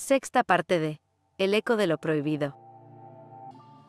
Sexta parte de El eco de lo prohibido.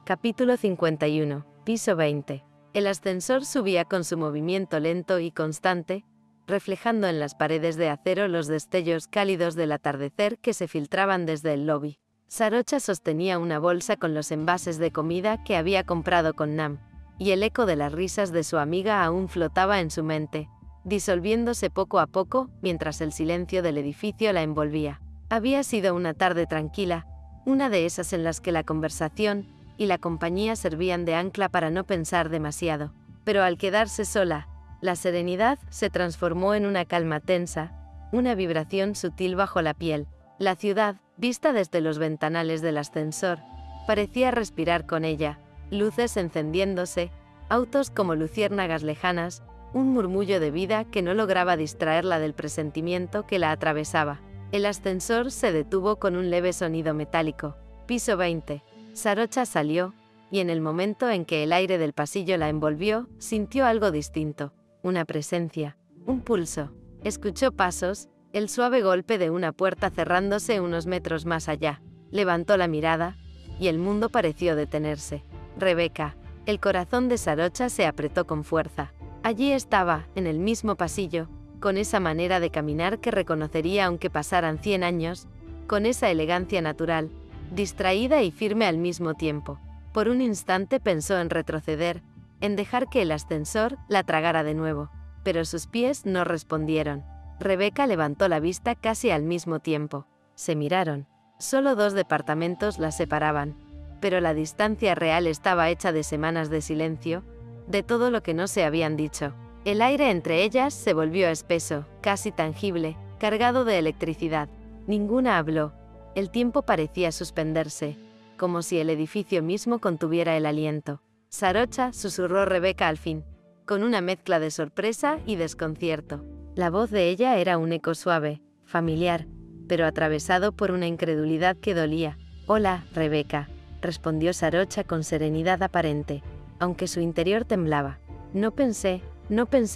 Capítulo 51. Piso 20. El ascensor subía con su movimiento lento y constante, reflejando en las paredes de acero los destellos cálidos del atardecer que se filtraban desde el lobby. Sarocha sostenía una bolsa con los envases de comida que había comprado con Nam, y el eco de las risas de su amiga aún flotaba en su mente, disolviéndose poco a poco mientras el silencio del edificio la envolvía. Había sido una tarde tranquila, una de esas en las que la conversación y la compañía servían de ancla para no pensar demasiado. Pero al quedarse sola, la serenidad se transformó en una calma tensa, una vibración sutil bajo la piel. La ciudad, vista desde los ventanales del ascensor, parecía respirar con ella, luces encendiéndose, autos como luciérnagas lejanas, un murmullo de vida que no lograba distraerla del presentimiento que la atravesaba. El ascensor se detuvo con un leve sonido metálico. Piso 20. Sarocha salió, y en el momento en que el aire del pasillo la envolvió, sintió algo distinto. Una presencia, un pulso. Escuchó pasos, el suave golpe de una puerta cerrándose unos metros más allá. Levantó la mirada, y el mundo pareció detenerse. Rebeca. El corazón de Sarocha se apretó con fuerza. Allí estaba, en el mismo pasillo, con esa manera de caminar que reconocería aunque pasaran 100 años, con esa elegancia natural, distraída y firme al mismo tiempo. Por un instante pensó en retroceder, en dejar que el ascensor la tragara de nuevo, pero sus pies no respondieron. Rebeca levantó la vista casi al mismo tiempo. Se miraron. Solo 2 departamentos las separaban, pero la distancia real estaba hecha de semanas de silencio, de todo lo que no se habían dicho. El aire entre ellas se volvió espeso, casi tangible, cargado de electricidad. Ninguna habló. El tiempo parecía suspenderse, como si el edificio mismo contuviera el aliento. Sarocha, susurró Rebeca al fin, con una mezcla de sorpresa y desconcierto. La voz de ella era un eco suave, familiar, pero atravesado por una incredulidad que dolía. Hola, Rebeca, respondió Sarocha con serenidad aparente, aunque su interior temblaba. No pensé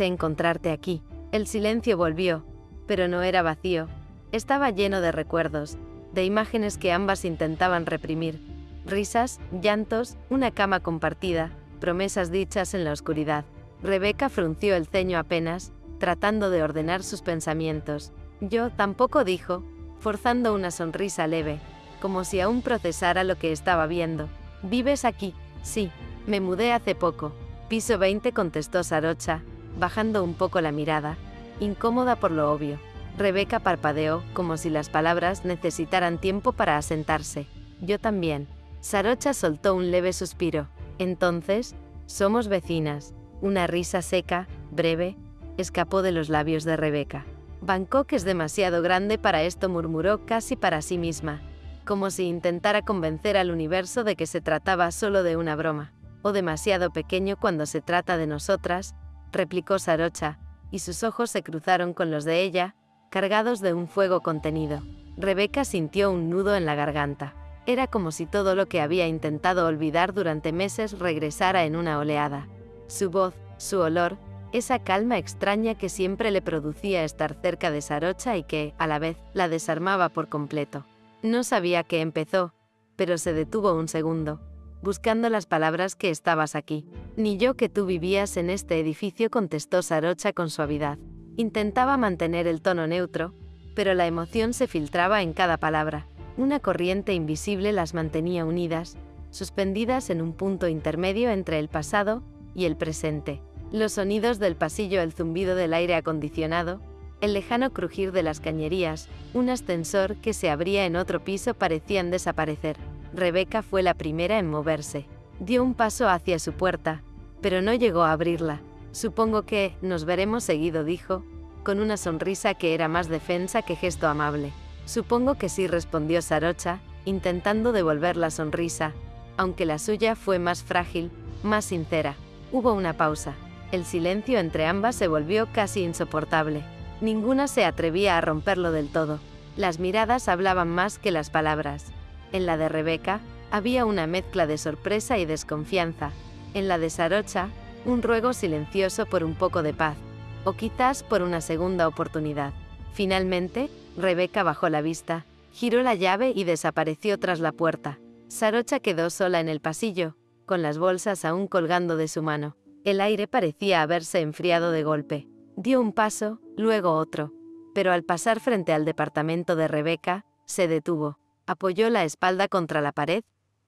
encontrarte aquí. El silencio volvió, pero no era vacío. Estaba lleno de recuerdos, de imágenes que ambas intentaban reprimir. Risas, llantos, una cama compartida, promesas dichas en la oscuridad. Rebeca frunció el ceño apenas, tratando de ordenar sus pensamientos. Yo tampoco, dijo, forzando una sonrisa leve, como si aún procesara lo que estaba viendo. ¿Vives aquí? Sí, me mudé hace poco. Piso 20, contestó Sarocha, bajando un poco la mirada, incómoda por lo obvio. Rebeca parpadeó, como si las palabras necesitaran tiempo para asentarse. Yo también. Sarocha soltó un leve suspiro. Entonces, somos vecinas. Una risa seca, breve, escapó de los labios de Rebeca. Bangkok es demasiado grande para esto, murmuró casi para sí misma, como si intentara convencer al universo de que se trataba solo de una broma. O demasiado pequeño cuando se trata de nosotras, replicó Sarocha, y sus ojos se cruzaron con los de ella, cargados de un fuego contenido. Rebeca sintió un nudo en la garganta. Era como si todo lo que había intentado olvidar durante meses regresara en una oleada. Su voz, su olor, esa calma extraña que siempre le producía estar cerca de Sarocha y que, a la vez, la desarmaba por completo. No sabía qué empezó, pero se detuvo un segundo, buscando las palabras. Que estabas aquí. Ni yo que tú vivías en este edificio, contestó Sarocha con suavidad. Intentaba mantener el tono neutro, pero la emoción se filtraba en cada palabra. Una corriente invisible las mantenía unidas, suspendidas en un punto intermedio entre el pasado y el presente. Los sonidos del pasillo, el zumbido del aire acondicionado, el lejano crujir de las cañerías, un ascensor que se abría en otro piso parecían desaparecer. Rebeca fue la primera en moverse. Dio un paso hacia su puerta, pero no llegó a abrirla. Supongo que nos veremos seguido, dijo, con una sonrisa que era más defensa que gesto amable. Supongo que sí, respondió Sarocha, intentando devolver la sonrisa, aunque la suya fue más frágil, más sincera. Hubo una pausa. El silencio entre ambas se volvió casi insoportable. Ninguna se atrevía a romperlo del todo. Las miradas hablaban más que las palabras. En la de Rebeca, había una mezcla de sorpresa y desconfianza. En la de Sarocha, un ruego silencioso por un poco de paz, o quizás por una segunda oportunidad. Finalmente, Rebeca bajó la vista, Giró la llave y desapareció tras la puerta. Sarocha quedó sola en el pasillo, con las bolsas aún colgando de su mano. El aire parecía haberse enfriado de golpe. Dio un paso, luego otro. Pero al pasar frente al departamento de Rebecca, se detuvo. Apoyó la espalda contra la pared,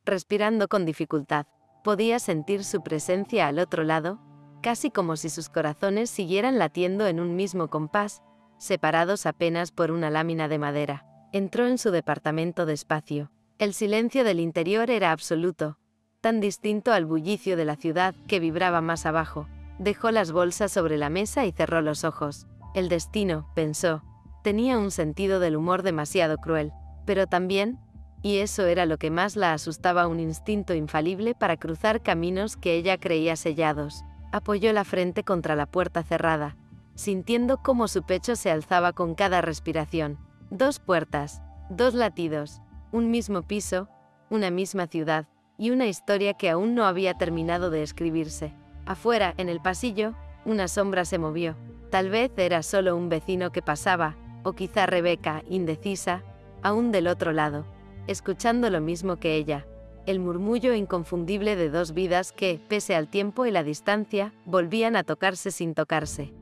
respirando con dificultad. Podía sentir su presencia al otro lado, casi como si sus corazones siguieran latiendo en un mismo compás, separados apenas por una lámina de madera. Entró en su departamento despacio. El silencio del interior era absoluto, tan distinto al bullicio de la ciudad que vibraba más abajo. Dejó las bolsas sobre la mesa y cerró los ojos. El destino, pensó, tenía un sentido del humor demasiado cruel, pero también, y eso era lo que más la asustaba, un instinto infalible para cruzar caminos que ella creía sellados. Apoyó la frente contra la puerta cerrada, sintiendo cómo su pecho se alzaba con cada respiración. 2 puertas, 2 latidos, un mismo piso, una misma ciudad, y una historia que aún no había terminado de escribirse. Afuera, en el pasillo, una sombra se movió. Tal vez era solo un vecino que pasaba, o quizá Rebecca, indecisa, aún del otro lado, escuchando lo mismo que ella, el murmullo inconfundible de 2 vidas que, pese al tiempo y la distancia, volvían a tocarse sin tocarse.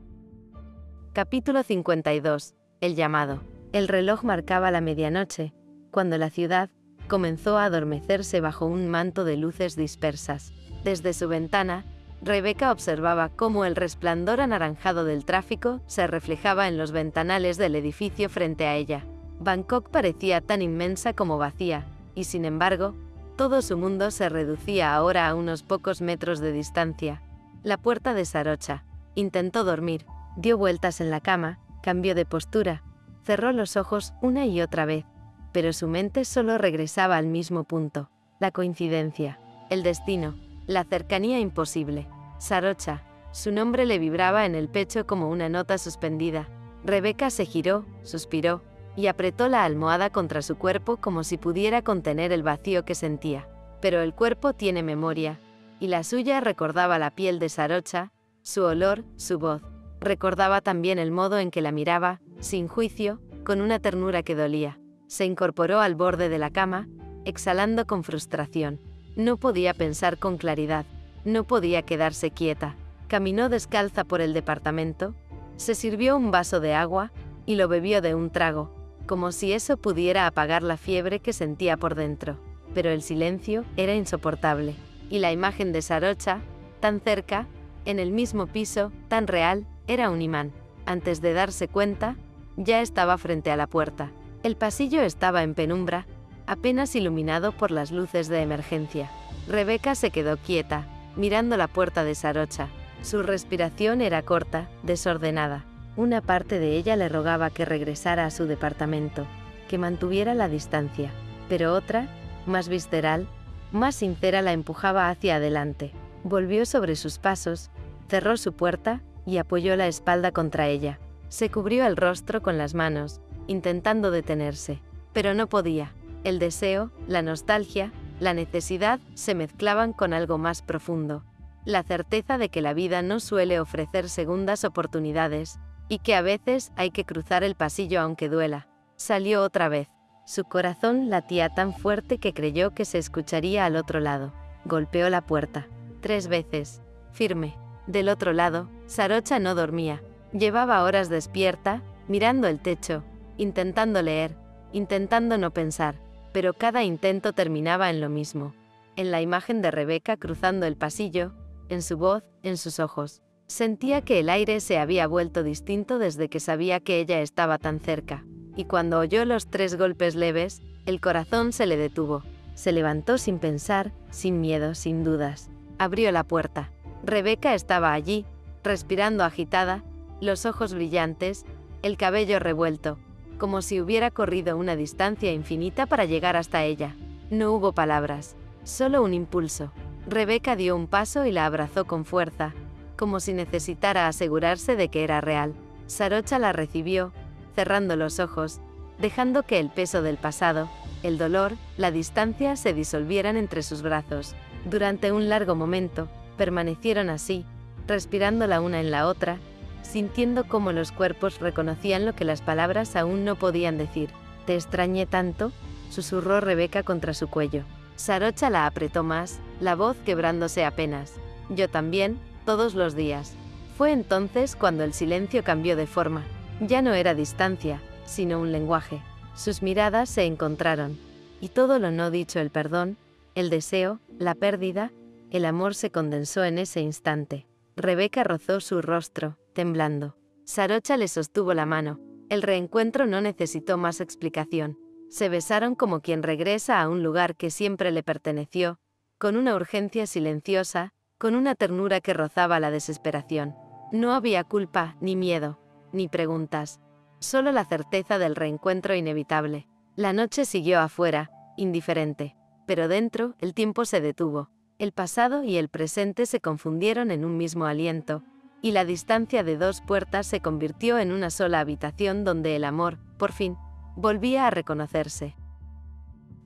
Capítulo 52. El llamado. El reloj marcaba la medianoche, cuando la ciudad comenzó a adormecerse bajo un manto de luces dispersas. Desde su ventana, Rebecca observaba cómo el resplandor anaranjado del tráfico se reflejaba en los ventanales del edificio frente a ella. Bangkok parecía tan inmensa como vacía, y sin embargo, todo su mundo se reducía ahora a unos pocos metros de distancia. La puerta de Sarocha. Intentó dormir, dio vueltas en la cama, cambió de postura, cerró los ojos una y otra vez, pero su mente solo regresaba al mismo punto. La coincidencia, el destino, la cercanía imposible. Sarocha, su nombre le vibraba en el pecho como una nota suspendida. Rebecca se giró, suspiró, y apretó la almohada contra su cuerpo como si pudiera contener el vacío que sentía. Pero el cuerpo tiene memoria, y la suya recordaba la piel de Sarocha, su olor, su voz. Recordaba también el modo en que la miraba, sin juicio, con una ternura que dolía. Se incorporó al borde de la cama, exhalando con frustración. No podía pensar con claridad, no podía quedarse quieta. Caminó descalza por el departamento, se sirvió un vaso de agua, y lo bebió de un trago, como si eso pudiera apagar la fiebre que sentía por dentro. Pero el silencio era insoportable, y la imagen de Sarocha, tan cerca, en el mismo piso, tan real, era un imán. Antes de darse cuenta, ya estaba frente a la puerta. El pasillo estaba en penumbra, apenas iluminado por las luces de emergencia. Rebecca se quedó quieta, mirando la puerta de Sarocha. Su respiración era corta, desordenada. Una parte de ella le rogaba que regresara a su departamento, que mantuviera la distancia, pero otra, más visceral, más sincera, la empujaba hacia adelante. Volvió sobre sus pasos, cerró su puerta y apoyó la espalda contra ella. Se cubrió el rostro con las manos, intentando detenerse, pero no podía. El deseo, la nostalgia, la necesidad se mezclaban con algo más profundo. La certeza de que la vida no suele ofrecer segundas oportunidades, y que a veces hay que cruzar el pasillo aunque duela. Salió otra vez. Su corazón latía tan fuerte que creyó que se escucharía al otro lado. Golpeó la puerta. 3 veces. Firme. Del otro lado, Sarocha no dormía. Llevaba horas despierta, mirando el techo, intentando leer, intentando no pensar, pero cada intento terminaba en lo mismo. En la imagen de Rebecca cruzando el pasillo, en su voz, en sus ojos. Sentía que el aire se había vuelto distinto desde que sabía que ella estaba tan cerca, y cuando oyó los 3 golpes leves, el corazón se le detuvo. Se levantó sin pensar, sin miedo, sin dudas. Abrió la puerta. Rebecca estaba allí, respirando agitada, los ojos brillantes, el cabello revuelto, como si hubiera corrido una distancia infinita para llegar hasta ella. No hubo palabras, solo un impulso. Rebecca dio un paso y la abrazó con fuerza, como si necesitara asegurarse de que era real. Sarocha la recibió, cerrando los ojos, dejando que el peso del pasado, el dolor, la distancia se disolvieran entre sus brazos. Durante un largo momento, permanecieron así, respirando la una en la otra, sintiendo cómo los cuerpos reconocían lo que las palabras aún no podían decir. «¿Te extrañé tanto?», susurró Rebeca contra su cuello. Sarocha la apretó más, la voz quebrándose apenas. «Yo también, todos los días». Fue entonces cuando el silencio cambió de forma. Ya no era distancia, sino un lenguaje. Sus miradas se encontraron. Y todo lo no dicho, el perdón, el deseo, la pérdida, el amor se condensó en ese instante. Rebeca rozó su rostro, temblando. Sarocha le sostuvo la mano. El reencuentro no necesitó más explicación. Se besaron como quien regresa a un lugar que siempre le perteneció, con una urgencia silenciosa, con una ternura que rozaba la desesperación. No había culpa, ni miedo, ni preguntas. Solo la certeza del reencuentro inevitable. La noche siguió afuera, indiferente. Pero dentro, el tiempo se detuvo. El pasado y el presente se confundieron en un mismo aliento, y la distancia de dos puertas se convirtió en una sola habitación donde el amor, por fin, volvía a reconocerse.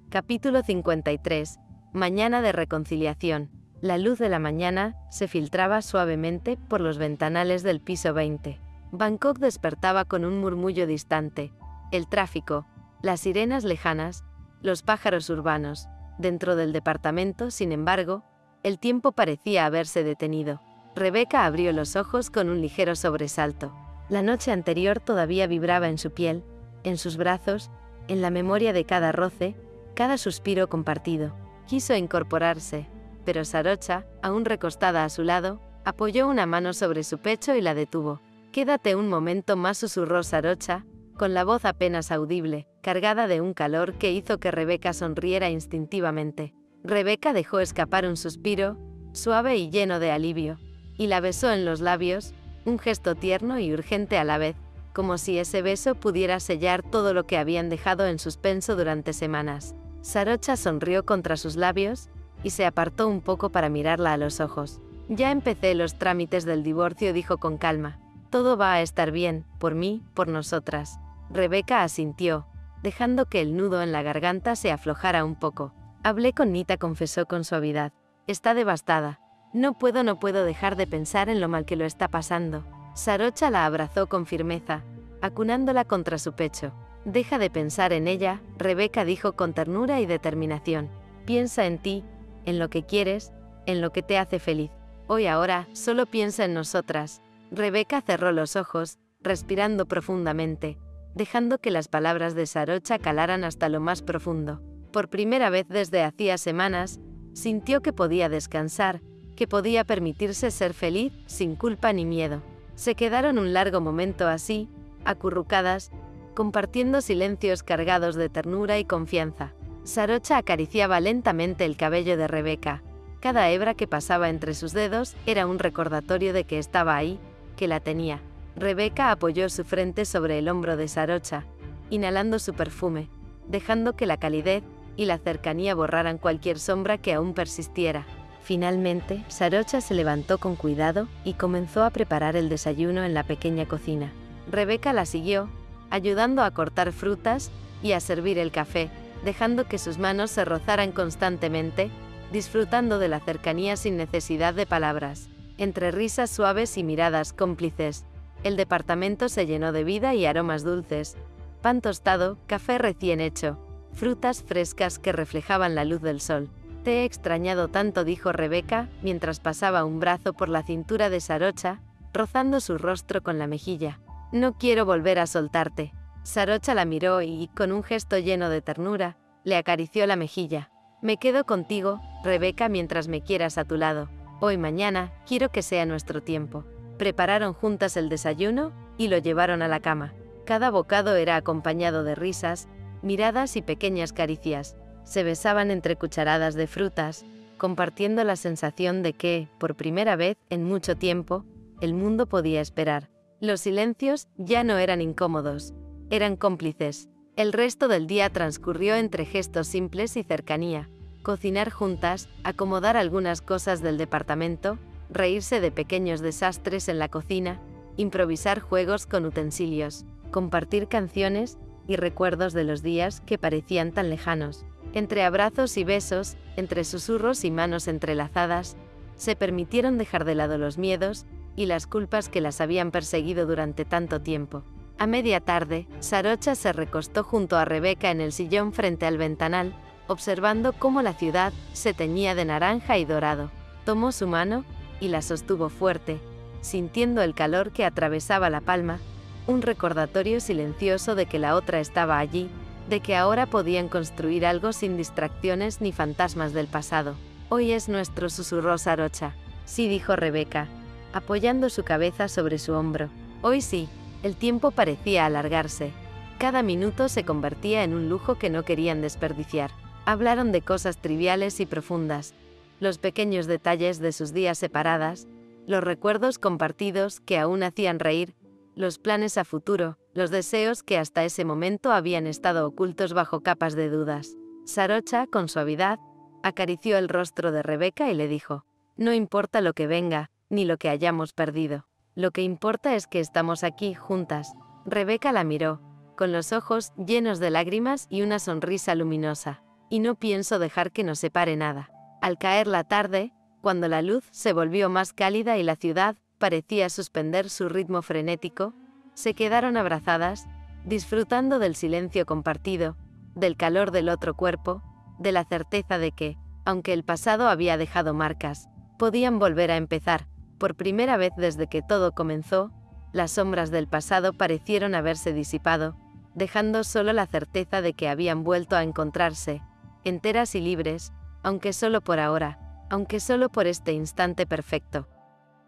Capítulo 53. Mañana de reconciliación. La luz de la mañana se filtraba suavemente por los ventanales del piso 20. Bangkok despertaba con un murmullo distante. El tráfico, las sirenas lejanas, los pájaros urbanos. Dentro del departamento, sin embargo, el tiempo parecía haberse detenido. Rebeca abrió los ojos con un ligero sobresalto. La noche anterior todavía vibraba en su piel, en sus brazos, en la memoria de cada roce, cada suspiro compartido. Quiso incorporarse, pero Sarocha, aún recostada a su lado, apoyó una mano sobre su pecho y la detuvo. «Quédate un momento más», susurró Sarocha, con la voz apenas audible, cargada de un calor que hizo que Rebeca sonriera instintivamente. Rebeca dejó escapar un suspiro, suave y lleno de alivio, y la besó en los labios, un gesto tierno y urgente a la vez, como si ese beso pudiera sellar todo lo que habían dejado en suspenso durante semanas. Sarocha sonrió contra sus labios, y se apartó un poco para mirarla a los ojos. «Ya empecé los trámites del divorcio», dijo con calma. «Todo va a estar bien, por mí, por nosotras». Rebeca asintió, dejando que el nudo en la garganta se aflojara un poco. «Hablé con Nita», confesó con suavidad. «Está devastada. No puedo dejar de pensar en lo mal que lo está pasando». Sarocha la abrazó con firmeza, acunándola contra su pecho. «Deja de pensar en ella», Rebeca dijo con ternura y determinación. «Piensa en ti, en lo que quieres, en lo que te hace feliz. Ahora, solo piensa en nosotras». Rebeca cerró los ojos, respirando profundamente, dejando que las palabras de Sarocha calaran hasta lo más profundo. Por primera vez desde hacía semanas, sintió que podía descansar, que podía permitirse ser feliz, sin culpa ni miedo. Se quedaron un largo momento así, acurrucadas, compartiendo silencios cargados de ternura y confianza. Sarocha acariciaba lentamente el cabello de Rebeca. Cada hebra que pasaba entre sus dedos era un recordatorio de que estaba ahí, que la tenía. Rebeca apoyó su frente sobre el hombro de Sarocha, inhalando su perfume, dejando que la calidez y la cercanía borraran cualquier sombra que aún persistiera. Finalmente, Sarocha se levantó con cuidado y comenzó a preparar el desayuno en la pequeña cocina. Rebeca la siguió, ayudando a cortar frutas y a servir el café, dejando que sus manos se rozaran constantemente, disfrutando de la cercanía sin necesidad de palabras. Entre risas suaves y miradas cómplices, el departamento se llenó de vida y aromas dulces. Pan tostado, café recién hecho, frutas frescas que reflejaban la luz del sol. «Te he extrañado tanto», dijo Rebeca, mientras pasaba un brazo por la cintura de Sarocha, rozando su rostro con la mejilla. «No quiero volver a soltarte». Sarocha la miró y, con un gesto lleno de ternura, le acarició la mejilla. «Me quedo contigo, Rebeca, mientras me quieras a tu lado. Hoy mañana, quiero que sea nuestro tiempo». Prepararon juntas el desayuno y lo llevaron a la cama. Cada bocado era acompañado de risas, miradas y pequeñas caricias. Se besaban entre cucharadas de frutas, compartiendo la sensación de que, por primera vez en mucho tiempo, el mundo podía esperar. Los silencios ya no eran incómodos, eran cómplices. El resto del día transcurrió entre gestos simples y cercanía. Cocinar juntas, acomodar algunas cosas del departamento, reírse de pequeños desastres en la cocina, improvisar juegos con utensilios, compartir canciones y recuerdos de los días que parecían tan lejanos. Entre abrazos y besos, entre susurros y manos entrelazadas, se permitieron dejar de lado los miedos y las culpas que las habían perseguido durante tanto tiempo. A media tarde, Sarocha se recostó junto a Rebeca en el sillón frente al ventanal, observando cómo la ciudad se teñía de naranja y dorado. Tomó su mano y la sostuvo fuerte, sintiendo el calor que atravesaba la palma, un recordatorio silencioso de que la otra estaba allí, de que ahora podían construir algo sin distracciones ni fantasmas del pasado. Hoy es nuestro, susurró Sarocha. Sí, dijo Rebeca, apoyando su cabeza sobre su hombro. Hoy sí. El tiempo parecía alargarse. Cada minuto se convertía en un lujo que no querían desperdiciar. Hablaron de cosas triviales y profundas, los pequeños detalles de sus días separadas, los recuerdos compartidos que aún hacían reír, los planes a futuro, los deseos que hasta ese momento habían estado ocultos bajo capas de dudas. Sarocha, con suavidad, acarició el rostro de Rebeca y le dijo: no importa lo que venga, ni lo que hayamos perdido. Lo que importa es que estamos aquí, juntas. Rebeca la miró, con los ojos llenos de lágrimas y una sonrisa luminosa. Y no pienso dejar que nos separe nada. Al caer la tarde, cuando la luz se volvió más cálida y la ciudad parecía suspender su ritmo frenético, se quedaron abrazadas, disfrutando del silencio compartido, del calor del otro cuerpo, de la certeza de que, aunque el pasado había dejado marcas, podían volver a empezar. Por primera vez desde que todo comenzó, las sombras del pasado parecieron haberse disipado, dejando solo la certeza de que habían vuelto a encontrarse, enteras y libres, aunque solo por ahora, aunque solo por este instante perfecto.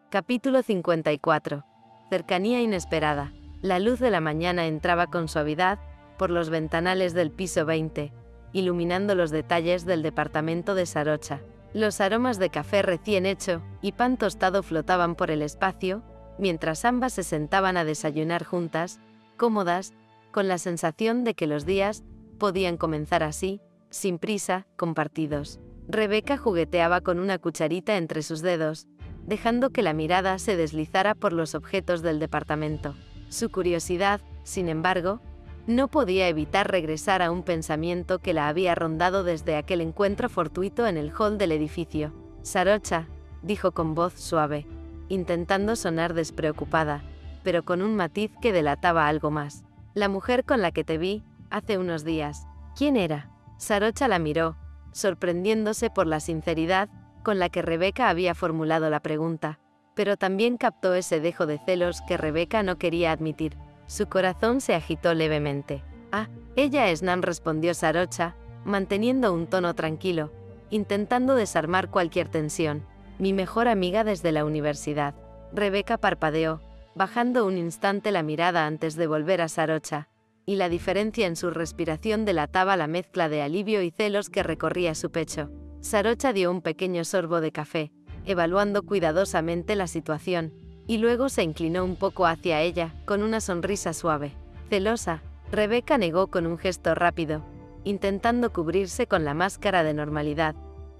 Capítulo 54. Cercanía inesperada. La luz de la mañana entraba con suavidad por los ventanales del piso 20, iluminando los detalles del departamento de Sarocha. Los aromas de café recién hecho y pan tostado flotaban por el espacio, mientras ambas se sentaban a desayunar juntas, cómodas, con la sensación de que los días podían comenzar así, sin prisa, compartidos. Rebeca jugueteaba con una cucharita entre sus dedos, dejando que la mirada se deslizara por los objetos del departamento. Su curiosidad, sin embargo, no podía evitar regresar a un pensamiento que la había rondado desde aquel encuentro fortuito en el hall del edificio. Sarocha, dijo con voz suave, intentando sonar despreocupada, pero con un matiz que delataba algo más. La mujer con la que te vi, hace unos días. ¿Quién era? Sarocha la miró, sorprendiéndose por la sinceridad con la que Rebeca había formulado la pregunta, pero también captó ese dejo de celos que Rebeca no quería admitir. Su corazón se agitó levemente. Ah, ella es Nan, respondió Sarocha, manteniendo un tono tranquilo, intentando desarmar cualquier tensión. Mi mejor amiga desde la universidad. Rebeca parpadeó, bajando un instante la mirada antes de volver a Sarocha, y la diferencia en su respiración delataba la mezcla de alivio y celos que recorría su pecho. Sarocha dio un pequeño sorbo de café, evaluando cuidadosamente la situación, y luego se inclinó un poco hacia ella, con una sonrisa suave. Celosa, Rebeca negó con un gesto rápido, intentando cubrirse con la máscara de normalidad,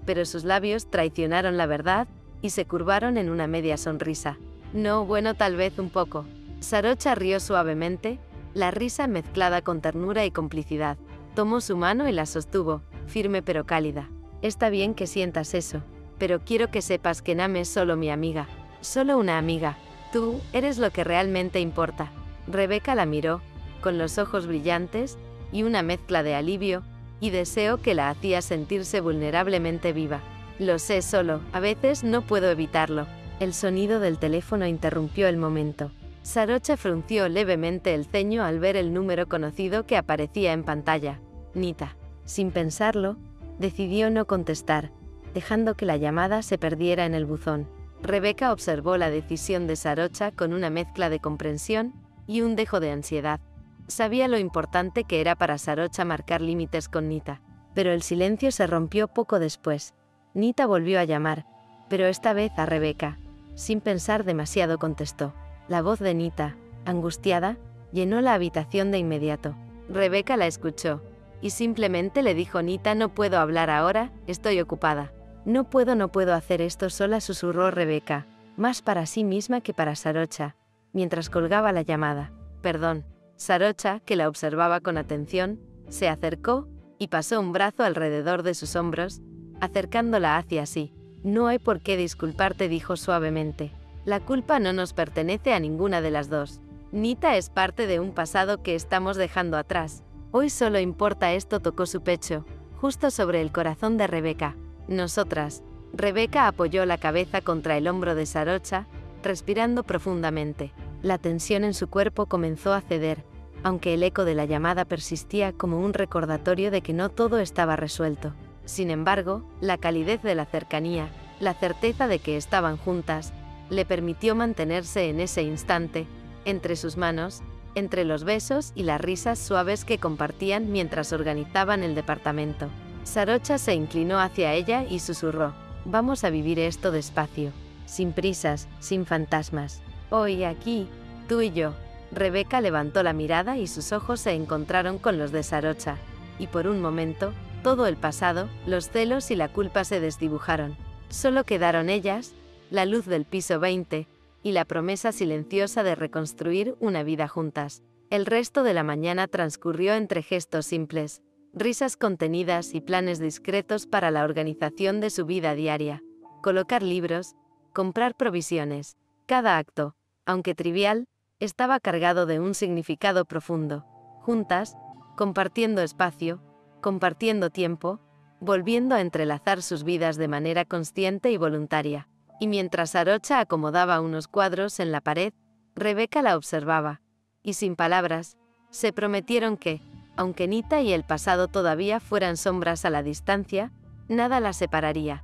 pero sus labios traicionaron la verdad y se curvaron en una media sonrisa. No, bueno, tal vez un poco. Sarocha rió suavemente, la risa mezclada con ternura y complicidad. Tomó su mano y la sostuvo, firme pero cálida. Está bien que sientas eso, pero quiero que sepas que Nam es solo mi amiga. Solo una amiga. Tú eres lo que realmente importa. Rebeca la miró, con los ojos brillantes, y una mezcla de alivio y deseo que la hacía sentirse vulnerablemente viva. Lo sé, solo, a veces no puedo evitarlo. El sonido del teléfono interrumpió el momento. Sarocha frunció levemente el ceño al ver el número conocido que aparecía en pantalla. Nita. Sin pensarlo, decidió no contestar, dejando que la llamada se perdiera en el buzón. Rebeca observó la decisión de Sarocha con una mezcla de comprensión y un dejo de ansiedad. Sabía lo importante que era para Sarocha marcar límites con Nita, pero el silencio se rompió poco después. Nita volvió a llamar, pero esta vez a Rebeca. Sin pensar demasiado contestó. La voz de Nita, angustiada, llenó la habitación de inmediato. Rebeca la escuchó, y simplemente le dijo: Nita, no puedo hablar ahora, estoy ocupada. No puedo hacer esto sola, susurró Rebeca, más para sí misma que para Sarocha, mientras colgaba la llamada. Perdón. Sarocha, que la observaba con atención, se acercó y pasó un brazo alrededor de sus hombros, acercándola hacia sí. No hay por qué disculparte, dijo suavemente. La culpa no nos pertenece a ninguna de las dos. Nita es parte de un pasado que estamos dejando atrás. Hoy solo importa esto. Tocó su pecho, justo sobre el corazón de Rebeca. Nosotras. Rebeca apoyó la cabeza contra el hombro de Sarocha, respirando profundamente. La tensión en su cuerpo comenzó a ceder, aunque el eco de la llamada persistía como un recordatorio de que no todo estaba resuelto. Sin embargo, la calidez de la cercanía, la certeza de que estaban juntas, le permitió mantenerse en ese instante, entre sus manos, entre los besos y las risas suaves que compartían mientras organizaban el departamento. Sarocha se inclinó hacia ella y susurró: «Vamos a vivir esto despacio, sin prisas, sin fantasmas. Hoy aquí, tú y yo». Rebeca levantó la mirada y sus ojos se encontraron con los de Sarocha, y por un momento, todo el pasado, los celos y la culpa se desdibujaron. Solo quedaron ellas, la luz del piso 20, y la promesa silenciosa de reconstruir una vida juntas. El resto de la mañana transcurrió entre gestos simples, risas contenidas y planes discretos para la organización de su vida diaria. Colocar libros, comprar provisiones. Cada acto, aunque trivial, estaba cargado de un significado profundo. Juntas, compartiendo espacio, compartiendo tiempo, volviendo a entrelazar sus vidas de manera consciente y voluntaria. Y mientras Sarocha acomodaba unos cuadros en la pared, Rebeca la observaba, y sin palabras, se prometieron que, aunque Nita y el pasado todavía fueran sombras a la distancia, nada las separaría.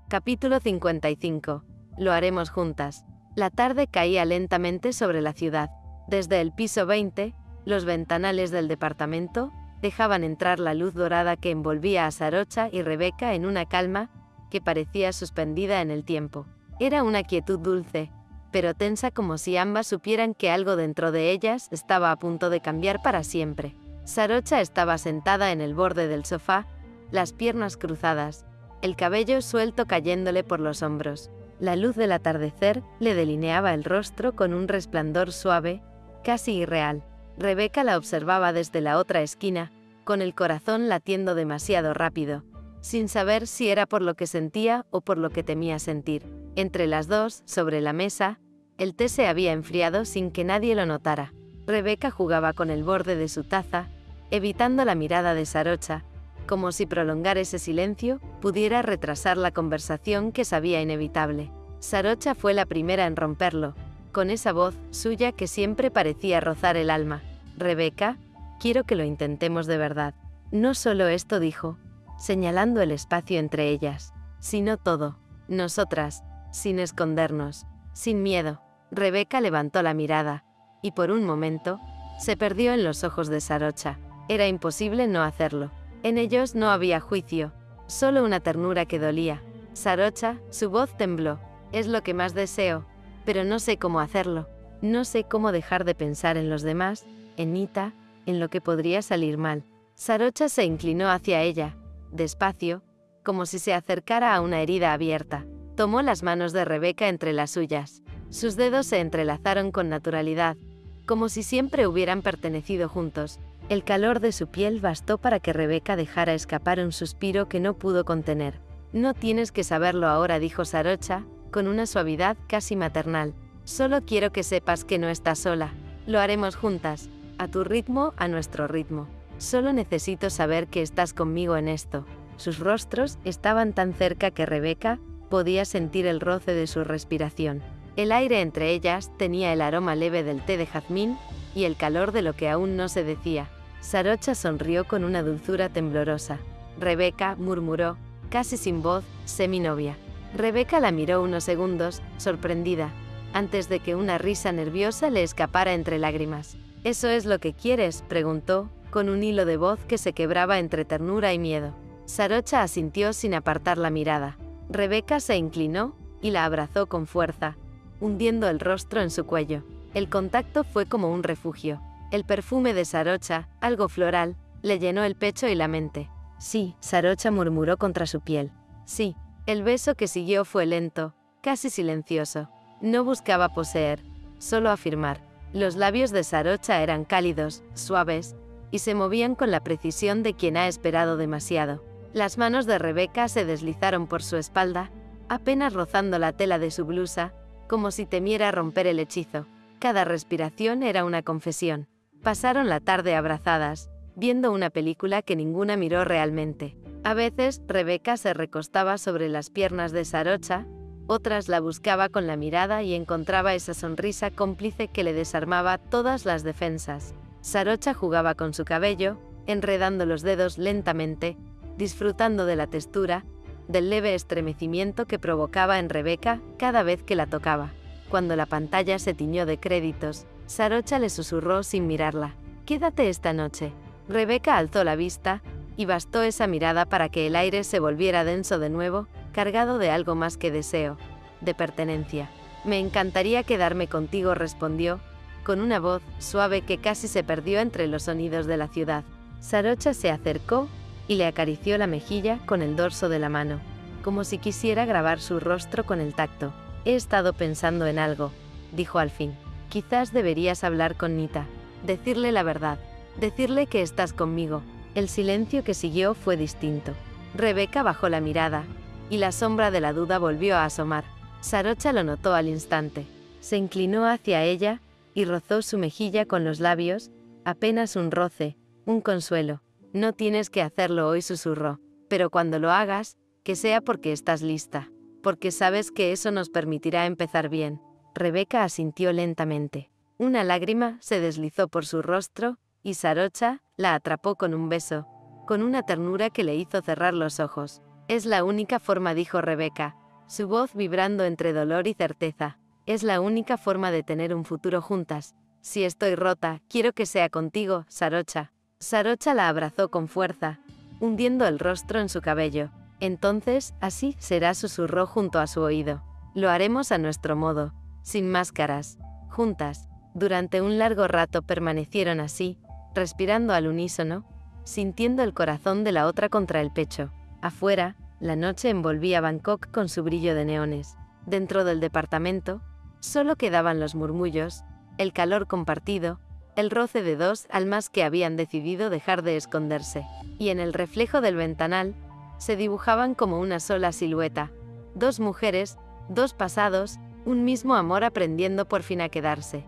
Capítulo 55. Lo haremos juntas. La tarde caía lentamente sobre la ciudad. Desde el piso 20, los ventanales del departamento dejaban entrar la luz dorada que envolvía a Sarocha y Rebeca en una calma que parecía suspendida en el tiempo. Era una quietud dulce, pero tensa, como si ambas supieran que algo dentro de ellas estaba a punto de cambiar para siempre. Sarocha estaba sentada en el borde del sofá, las piernas cruzadas, el cabello suelto cayéndole por los hombros. La luz del atardecer le delineaba el rostro con un resplandor suave, casi irreal. Rebeca la observaba desde la otra esquina, con el corazón latiendo demasiado rápido, sin saber si era por lo que sentía o por lo que temía sentir. Entre las dos, sobre la mesa, el té se había enfriado sin que nadie lo notara. Rebeca jugaba con el borde de su taza, evitando la mirada de Sarocha, como si prolongar ese silencio pudiera retrasar la conversación que sabía inevitable. Sarocha fue la primera en romperlo, con esa voz suya que siempre parecía rozar el alma. «Rebeca, quiero que lo intentemos de verdad». No solo esto dijo, señalando el espacio entre ellas, sino todo. Nosotras, sin escondernos, sin miedo. Rebeca levantó la mirada, y por un momento, se perdió en los ojos de Sarocha. Era imposible no hacerlo. En ellos no había juicio, solo una ternura que dolía. Sarocha, su voz tembló. «Es lo que más deseo, pero no sé cómo hacerlo. No sé cómo dejar de pensar en los demás, en Nita, en lo que podría salir mal». Sarocha se inclinó hacia ella, despacio, como si se acercara a una herida abierta. Tomó las manos de Rebeca entre las suyas. Sus dedos se entrelazaron con naturalidad, como si siempre hubieran pertenecido juntos. El calor de su piel bastó para que Rebeca dejara escapar un suspiro que no pudo contener. «No tienes que saberlo ahora», dijo Sarocha, con una suavidad casi maternal. «Solo quiero que sepas que no estás sola. Lo haremos juntas, a tu ritmo, a nuestro ritmo. Solo necesito saber que estás conmigo en esto». Sus rostros estaban tan cerca que Rebeca podía sentir el roce de su respiración. El aire entre ellas tenía el aroma leve del té de jazmín y el calor de lo que aún no se decía. Sarocha sonrió con una dulzura temblorosa. «Rebeca», murmuró, casi sin voz, «sé mi novia». Rebeca la miró unos segundos, sorprendida, antes de que una risa nerviosa le escapara entre lágrimas. «¿Eso es lo que quieres?», preguntó, con un hilo de voz que se quebraba entre ternura y miedo. Sarocha asintió sin apartar la mirada. Rebeca se inclinó y la abrazó con fuerza, hundiendo el rostro en su cuello. El contacto fue como un refugio. El perfume de Sarocha, algo floral, le llenó el pecho y la mente. «Sí», Sarocha murmuró contra su piel. «Sí». El beso que siguió fue lento, casi silencioso. No buscaba poseer, solo afirmar. Los labios de Sarocha eran cálidos, suaves, y se movían con la precisión de quien ha esperado demasiado. Las manos de Rebeca se deslizaron por su espalda, apenas rozando la tela de su blusa, como si temiera romper el hechizo. Cada respiración era una confesión. Pasaron la tarde abrazadas, viendo una película que ninguna miró realmente. A veces, Rebecca se recostaba sobre las piernas de Sarocha, otras la buscaba con la mirada y encontraba esa sonrisa cómplice que le desarmaba todas las defensas. Sarocha jugaba con su cabello, enredando los dedos lentamente, disfrutando de la textura, del leve estremecimiento que provocaba en Rebecca cada vez que la tocaba. Cuando la pantalla se tiñó de créditos, Sarocha le susurró sin mirarla: «Quédate esta noche». Rebecca alzó la vista, y bastó esa mirada para que el aire se volviera denso de nuevo, cargado de algo más que deseo, de pertenencia. «Me encantaría quedarme contigo», respondió, con una voz suave que casi se perdió entre los sonidos de la ciudad. Sarocha se acercó y le acarició la mejilla con el dorso de la mano, como si quisiera grabar su rostro con el tacto. «He estado pensando en algo», dijo al fin. «Quizás deberías hablar con Nita, decirle la verdad, decirle que estás conmigo». El silencio que siguió fue distinto. Rebecca bajó la mirada, y la sombra de la duda volvió a asomar. Sarocha lo notó al instante. Se inclinó hacia ella, y rozó su mejilla con los labios, apenas un roce, un consuelo. «No tienes que hacerlo hoy», susurró, «pero cuando lo hagas, que sea porque estás lista, porque sabes que eso nos permitirá empezar bien». Rebecca asintió lentamente. Una lágrima se deslizó por su rostro, y Sarocha la atrapó con un beso, con una ternura que le hizo cerrar los ojos. «Es la única forma», dijo Rebecca, su voz vibrando entre dolor y certeza. «Es la única forma de tener un futuro juntas. Si estoy rota, quiero que sea contigo, Sarocha». Sarocha la abrazó con fuerza, hundiendo el rostro en su cabello. «Entonces, así será», susurró junto a su oído. «Lo haremos a nuestro modo, sin máscaras, juntas». Durante un largo rato permanecieron así, respirando al unísono, sintiendo el corazón de la otra contra el pecho. Afuera, la noche envolvía Bangkok con su brillo de neones. Dentro del departamento, solo quedaban los murmullos, el calor compartido, el roce de dos almas que habían decidido dejar de esconderse. Y en el reflejo del ventanal, se dibujaban como una sola silueta. Dos mujeres, dos pasados, un mismo amor aprendiendo por fin a quedarse.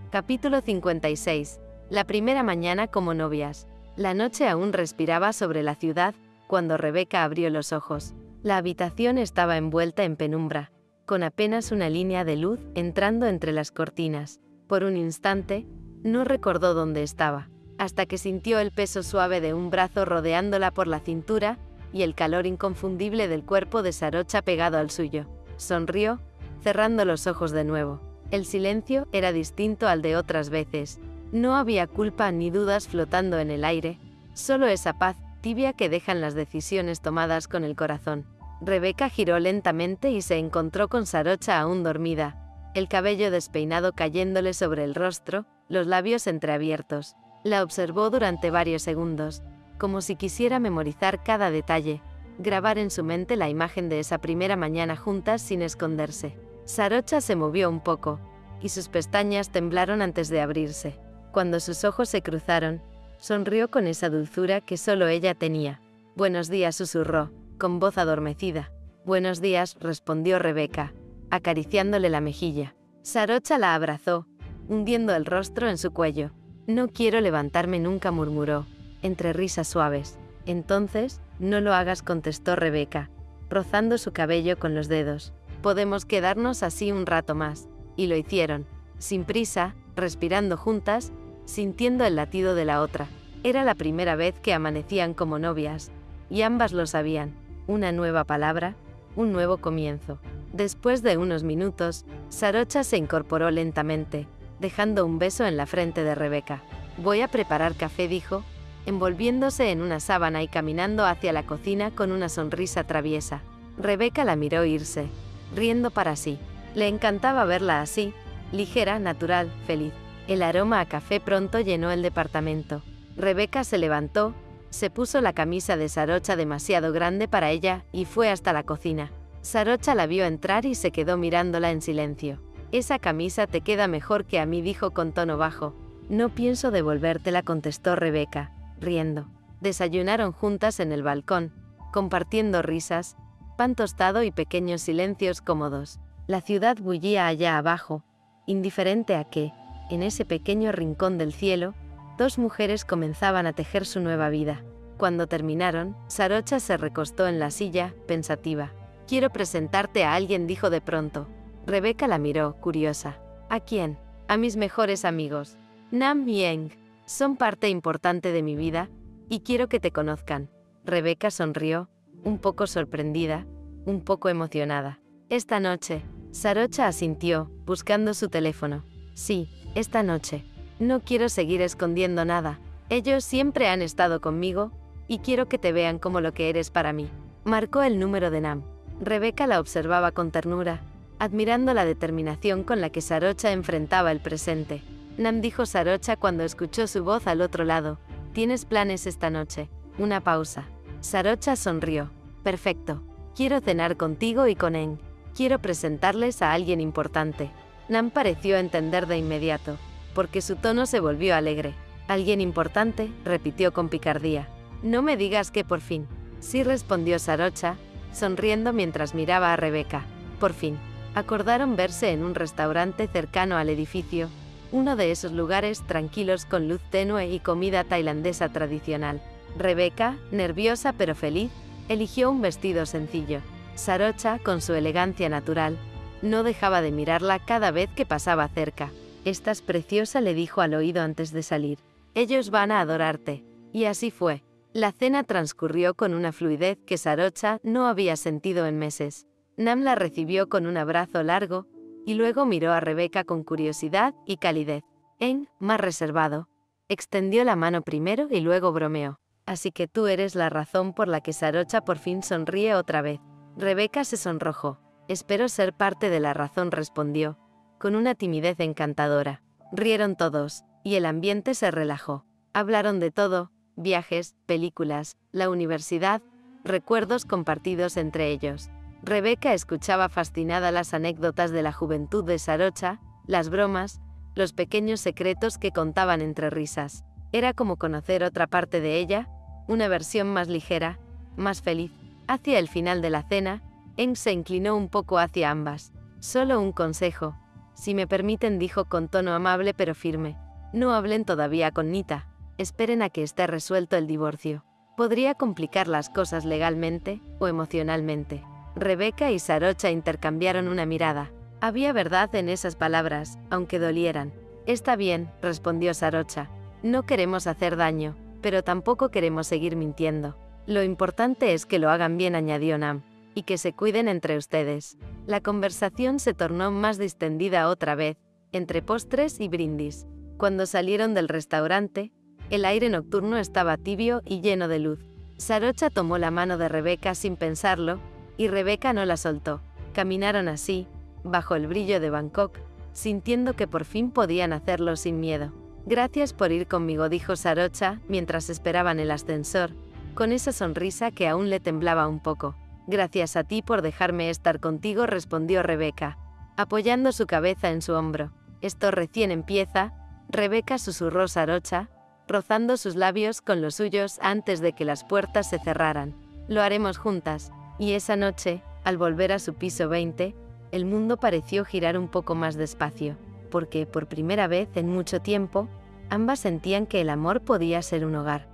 Capítulo 56. La primera mañana como novias. La noche aún respiraba sobre la ciudad, cuando Rebecca abrió los ojos. La habitación estaba envuelta en penumbra, con apenas una línea de luz entrando entre las cortinas. Por un instante, no recordó dónde estaba, hasta que sintió el peso suave de un brazo rodeándola por la cintura, y el calor inconfundible del cuerpo de Sarocha pegado al suyo. Sonrió, cerrando los ojos de nuevo. El silencio era distinto al de otras veces. No había culpa ni dudas flotando en el aire, solo esa paz tibia que dejan las decisiones tomadas con el corazón. Rebecca giró lentamente y se encontró con Sarocha aún dormida, el cabello despeinado cayéndole sobre el rostro, los labios entreabiertos. La observó durante varios segundos, como si quisiera memorizar cada detalle, grabar en su mente la imagen de esa primera mañana juntas sin esconderse. Sarocha se movió un poco, y sus pestañas temblaron antes de abrirse. Cuando sus ojos se cruzaron, sonrió con esa dulzura que solo ella tenía. «Buenos días», susurró, con voz adormecida. «Buenos días», respondió Rebecca, acariciándole la mejilla. Sarocha la abrazó, hundiendo el rostro en su cuello. «No quiero levantarme nunca», murmuró, entre risas suaves. «Entonces, no lo hagas», contestó Rebecca, rozando su cabello con los dedos. «Podemos quedarnos así un rato más». Y lo hicieron, sin prisa, respirando juntas, sintiendo el latido de la otra. Era la primera vez que amanecían como novias, y ambas lo sabían. Una nueva palabra, un nuevo comienzo. Después de unos minutos, Sarocha se incorporó lentamente, dejando un beso en la frente de Rebecca. «Voy a preparar café», dijo, envolviéndose en una sábana y caminando hacia la cocina con una sonrisa traviesa. Rebecca la miró irse, riendo para sí. Le encantaba verla así, ligera, natural, feliz. El aroma a café pronto llenó el departamento. Rebecca se levantó, se puso la camisa de Sarocha demasiado grande para ella y fue hasta la cocina. Sarocha la vio entrar y se quedó mirándola en silencio. «Esa camisa te queda mejor que a mí», dijo con tono bajo. «No pienso devolvértela», contestó Rebecca, riendo. Desayunaron juntas en el balcón, compartiendo risas, pan tostado y pequeños silencios cómodos. La ciudad bullía allá abajo, indiferente a que, en ese pequeño rincón del cielo, dos mujeres comenzaban a tejer su nueva vida. Cuando terminaron, Sarocha se recostó en la silla, pensativa. «Quiero presentarte a alguien», dijo de pronto. Rebeca la miró, curiosa. «¿A quién?» «A mis mejores amigos. Nam y Eng. Son parte importante de mi vida, y quiero que te conozcan». Rebeca sonrió, un poco sorprendida, un poco emocionada. «Esta noche». Sarocha asintió, buscando su teléfono. «Sí, esta noche. No quiero seguir escondiendo nada. Ellos siempre han estado conmigo, y quiero que te vean como lo que eres para mí». Marcó el número de Nam. Rebeca la observaba con ternura, admirando la determinación con la que Sarocha enfrentaba el presente. «Nam», dijo Sarocha cuando escuchó su voz al otro lado. «¿Tienes planes esta noche?» Una pausa. Sarocha sonrió. «Perfecto. Quiero cenar contigo y con Eng. Quiero presentarles a alguien importante». Nam pareció entender de inmediato, porque su tono se volvió alegre. «¿Alguien importante?», repitió con picardía. «No me digas que por fin». «Sí», respondió Sarocha, sonriendo mientras miraba a Rebeca. Por fin. Acordaron verse en un restaurante cercano al edificio, uno de esos lugares tranquilos con luz tenue y comida tailandesa tradicional. Rebeca, nerviosa pero feliz, eligió un vestido sencillo. Sarocha, con su elegancia natural, no dejaba de mirarla cada vez que pasaba cerca. «Estás preciosa», le dijo al oído antes de salir. «Ellos van a adorarte». Y así fue. La cena transcurrió con una fluidez que Sarocha no había sentido en meses. Nam la recibió con un abrazo largo, y luego miró a Rebeca con curiosidad y calidez. Eng, más reservado, extendió la mano primero y luego bromeó. «Así que tú eres la razón por la que Sarocha por fin sonríe otra vez». Rebeca se sonrojó. «Espero ser parte de la razón», respondió, con una timidez encantadora. Rieron todos, y el ambiente se relajó. Hablaron de todo: viajes, películas, la universidad, recuerdos compartidos entre ellos. Rebeca escuchaba fascinada las anécdotas de la juventud de Sarocha, las bromas, los pequeños secretos que contaban entre risas. Era como conocer otra parte de ella, una versión más ligera, más feliz. Hacia el final de la cena, Eng se inclinó un poco hacia ambas. «Solo un consejo. Si me permiten», dijo con tono amable pero firme. «No hablen todavía con Nita. Esperen a que esté resuelto el divorcio. Podría complicar las cosas legalmente o emocionalmente». Rebeca y Sarocha intercambiaron una mirada. Había verdad en esas palabras, aunque dolieran. «Está bien», respondió Sarocha. «No queremos hacer daño, pero tampoco queremos seguir mintiendo. Lo importante es que lo hagan bien», añadió Nam, «y que se cuiden entre ustedes». La conversación se tornó más distendida otra vez, entre postres y brindis. Cuando salieron del restaurante, el aire nocturno estaba tibio y lleno de luz. Sarocha tomó la mano de Rebeca sin pensarlo, y Rebeca no la soltó. Caminaron así, bajo el brillo de Bangkok, sintiendo que por fin podían hacerlo sin miedo. «Gracias por ir conmigo», dijo Sarocha, mientras esperaban el ascensor, con esa sonrisa que aún le temblaba un poco. «Gracias a ti por dejarme estar contigo», respondió Rebeca, apoyando su cabeza en su hombro. «Esto recién empieza», Rebeca susurró Sarocha, rozando sus labios con los suyos antes de que las puertas se cerraran. «Lo haremos juntas». Y esa noche, al volver a su piso 20, el mundo pareció girar un poco más despacio, porque, por primera vez en mucho tiempo, ambas sentían que el amor podía ser un hogar.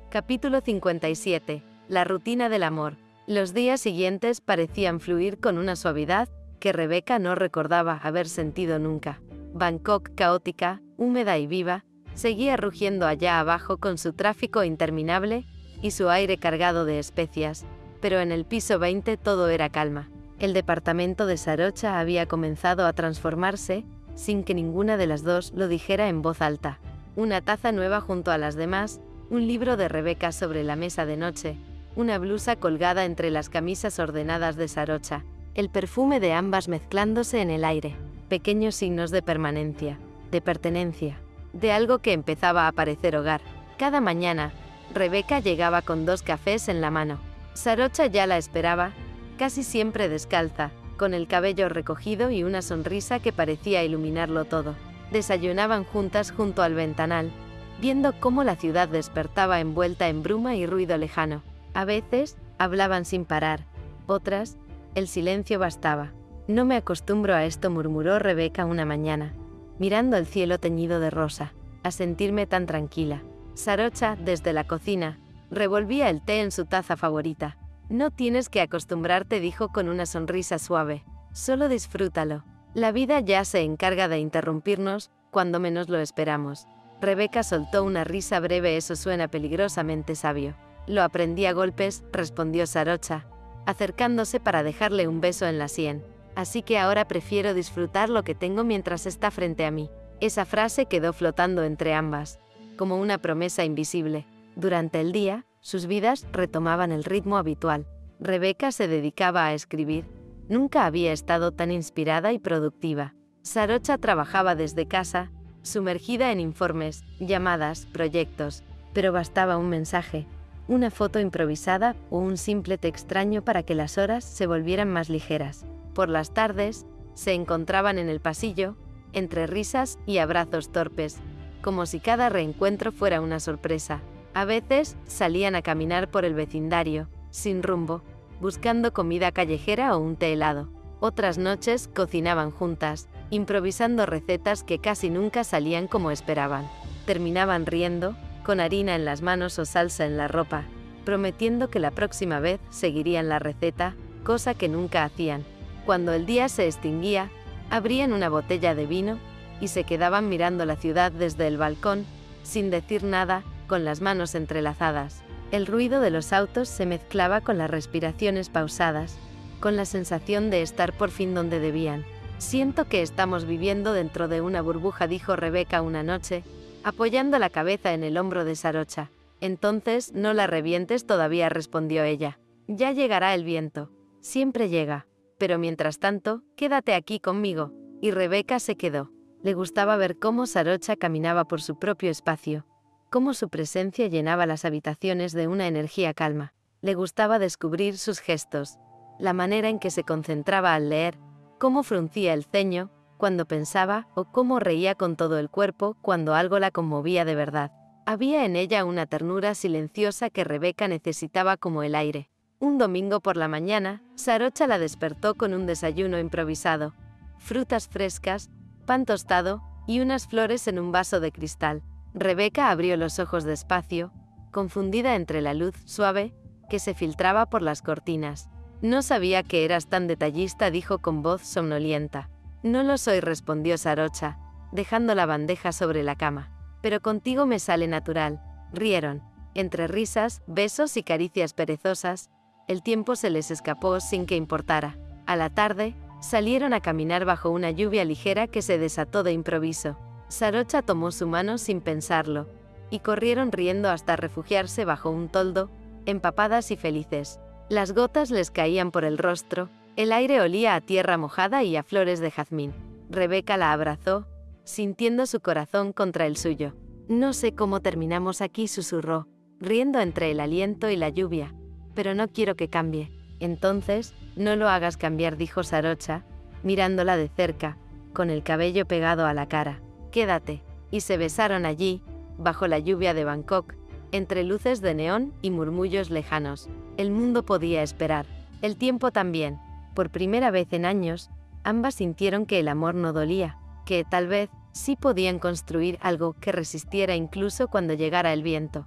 Capítulo 57. La rutina del amor. Los días siguientes parecían fluir con una suavidad que Rebeca no recordaba haber sentido nunca. Bangkok, caótica, húmeda y viva, seguía rugiendo allá abajo con su tráfico interminable y su aire cargado de especias, pero en el piso 20 todo era calma. El departamento de Sarocha había comenzado a transformarse, sin que ninguna de las dos lo dijera en voz alta. Una taza nueva junto a las demás, un libro de Rebeca sobre la mesa de noche, una blusa colgada entre las camisas ordenadas de Sarocha, el perfume de ambas mezclándose en el aire, pequeños signos de permanencia, de pertenencia, de algo que empezaba a parecer hogar. Cada mañana, Rebeca llegaba con 2 cafés en la mano. Sarocha ya la esperaba, casi siempre descalza, con el cabello recogido y una sonrisa que parecía iluminarlo todo. Desayunaban juntas junto al ventanal, viendo cómo la ciudad despertaba envuelta en bruma y ruido lejano. A veces, hablaban sin parar, otras, el silencio bastaba. No me acostumbro a esto, murmuró Rebeca una mañana, mirando el cielo teñido de rosa, a sentirme tan tranquila. Sarocha, desde la cocina, revolvía el té en su taza favorita. No tienes que acostumbrarte, dijo con una sonrisa suave. Solo disfrútalo. La vida ya se encarga de interrumpirnos cuando menos lo esperamos. Rebeca soltó una risa breve. Eso suena peligrosamente sabio. Lo aprendí a golpes, respondió Sarocha, acercándose para dejarle un beso en la sien. Así que ahora prefiero disfrutar lo que tengo mientras está frente a mí. Esa frase quedó flotando entre ambas, como una promesa invisible. Durante el día, sus vidas retomaban el ritmo habitual. Rebeca se dedicaba a escribir. Nunca había estado tan inspirada y productiva. Sarocha trabajaba desde casa, sumergida en informes, llamadas, proyectos, pero bastaba un mensaje, una foto improvisada o un simple té extraño para que las horas se volvieran más ligeras. Por las tardes, se encontraban en el pasillo, entre risas y abrazos torpes, como si cada reencuentro fuera una sorpresa. A veces, salían a caminar por el vecindario, sin rumbo, buscando comida callejera o un té helado. Otras noches, cocinaban juntas, improvisando recetas que casi nunca salían como esperaban. Terminaban riendo, con harina en las manos o salsa en la ropa, prometiendo que la próxima vez seguirían la receta, cosa que nunca hacían. Cuando el día se extinguía, abrían una botella de vino y se quedaban mirando la ciudad desde el balcón, sin decir nada, con las manos entrelazadas. El ruido de los autos se mezclaba con las respiraciones pausadas, con la sensación de estar por fin donde debían. Siento que estamos viviendo dentro de una burbuja, dijo Rebeca una noche, apoyando la cabeza en el hombro de Sarocha. Entonces, no la revientes todavía, respondió ella. Ya llegará el viento. Siempre llega. Pero mientras tanto, quédate aquí conmigo. Y Rebeca se quedó. Le gustaba ver cómo Sarocha caminaba por su propio espacio, cómo su presencia llenaba las habitaciones de una energía calma. Le gustaba descubrir sus gestos, la manera en que se concentraba al leer, cómo fruncía el ceño cuando pensaba o cómo reía con todo el cuerpo cuando algo la conmovía de verdad. Había en ella una ternura silenciosa que Rebeca necesitaba como el aire. Un domingo por la mañana, Sarocha la despertó con un desayuno improvisado, frutas frescas, pan tostado y unas flores en un vaso de cristal. Rebeca abrió los ojos despacio, confundida entre la luz suave que se filtraba por las cortinas. No sabía que eras tan detallista, dijo con voz somnolienta. No lo soy, respondió Sarocha, dejando la bandeja sobre la cama. Pero contigo me sale natural. Rieron. Entre risas, besos y caricias perezosas, el tiempo se les escapó sin que importara. A la tarde, salieron a caminar bajo una lluvia ligera que se desató de improviso. Sarocha tomó su mano sin pensarlo, y corrieron riendo hasta refugiarse bajo un toldo, empapadas y felices. Las gotas les caían por el rostro, el aire olía a tierra mojada y a flores de jazmín. Rebeca la abrazó, sintiendo su corazón contra el suyo. No sé cómo terminamos aquí, susurró, riendo entre el aliento y la lluvia, pero no quiero que cambie. Entonces, no lo hagas cambiar, dijo Sarocha, mirándola de cerca, con el cabello pegado a la cara. Quédate. Y se besaron allí, bajo la lluvia de Bangkok, entre luces de neón y murmullos lejanos. El mundo podía esperar. El tiempo también. Por primera vez en años, ambas sintieron que el amor no dolía, que tal vez sí podían construir algo que resistiera incluso cuando llegara el viento.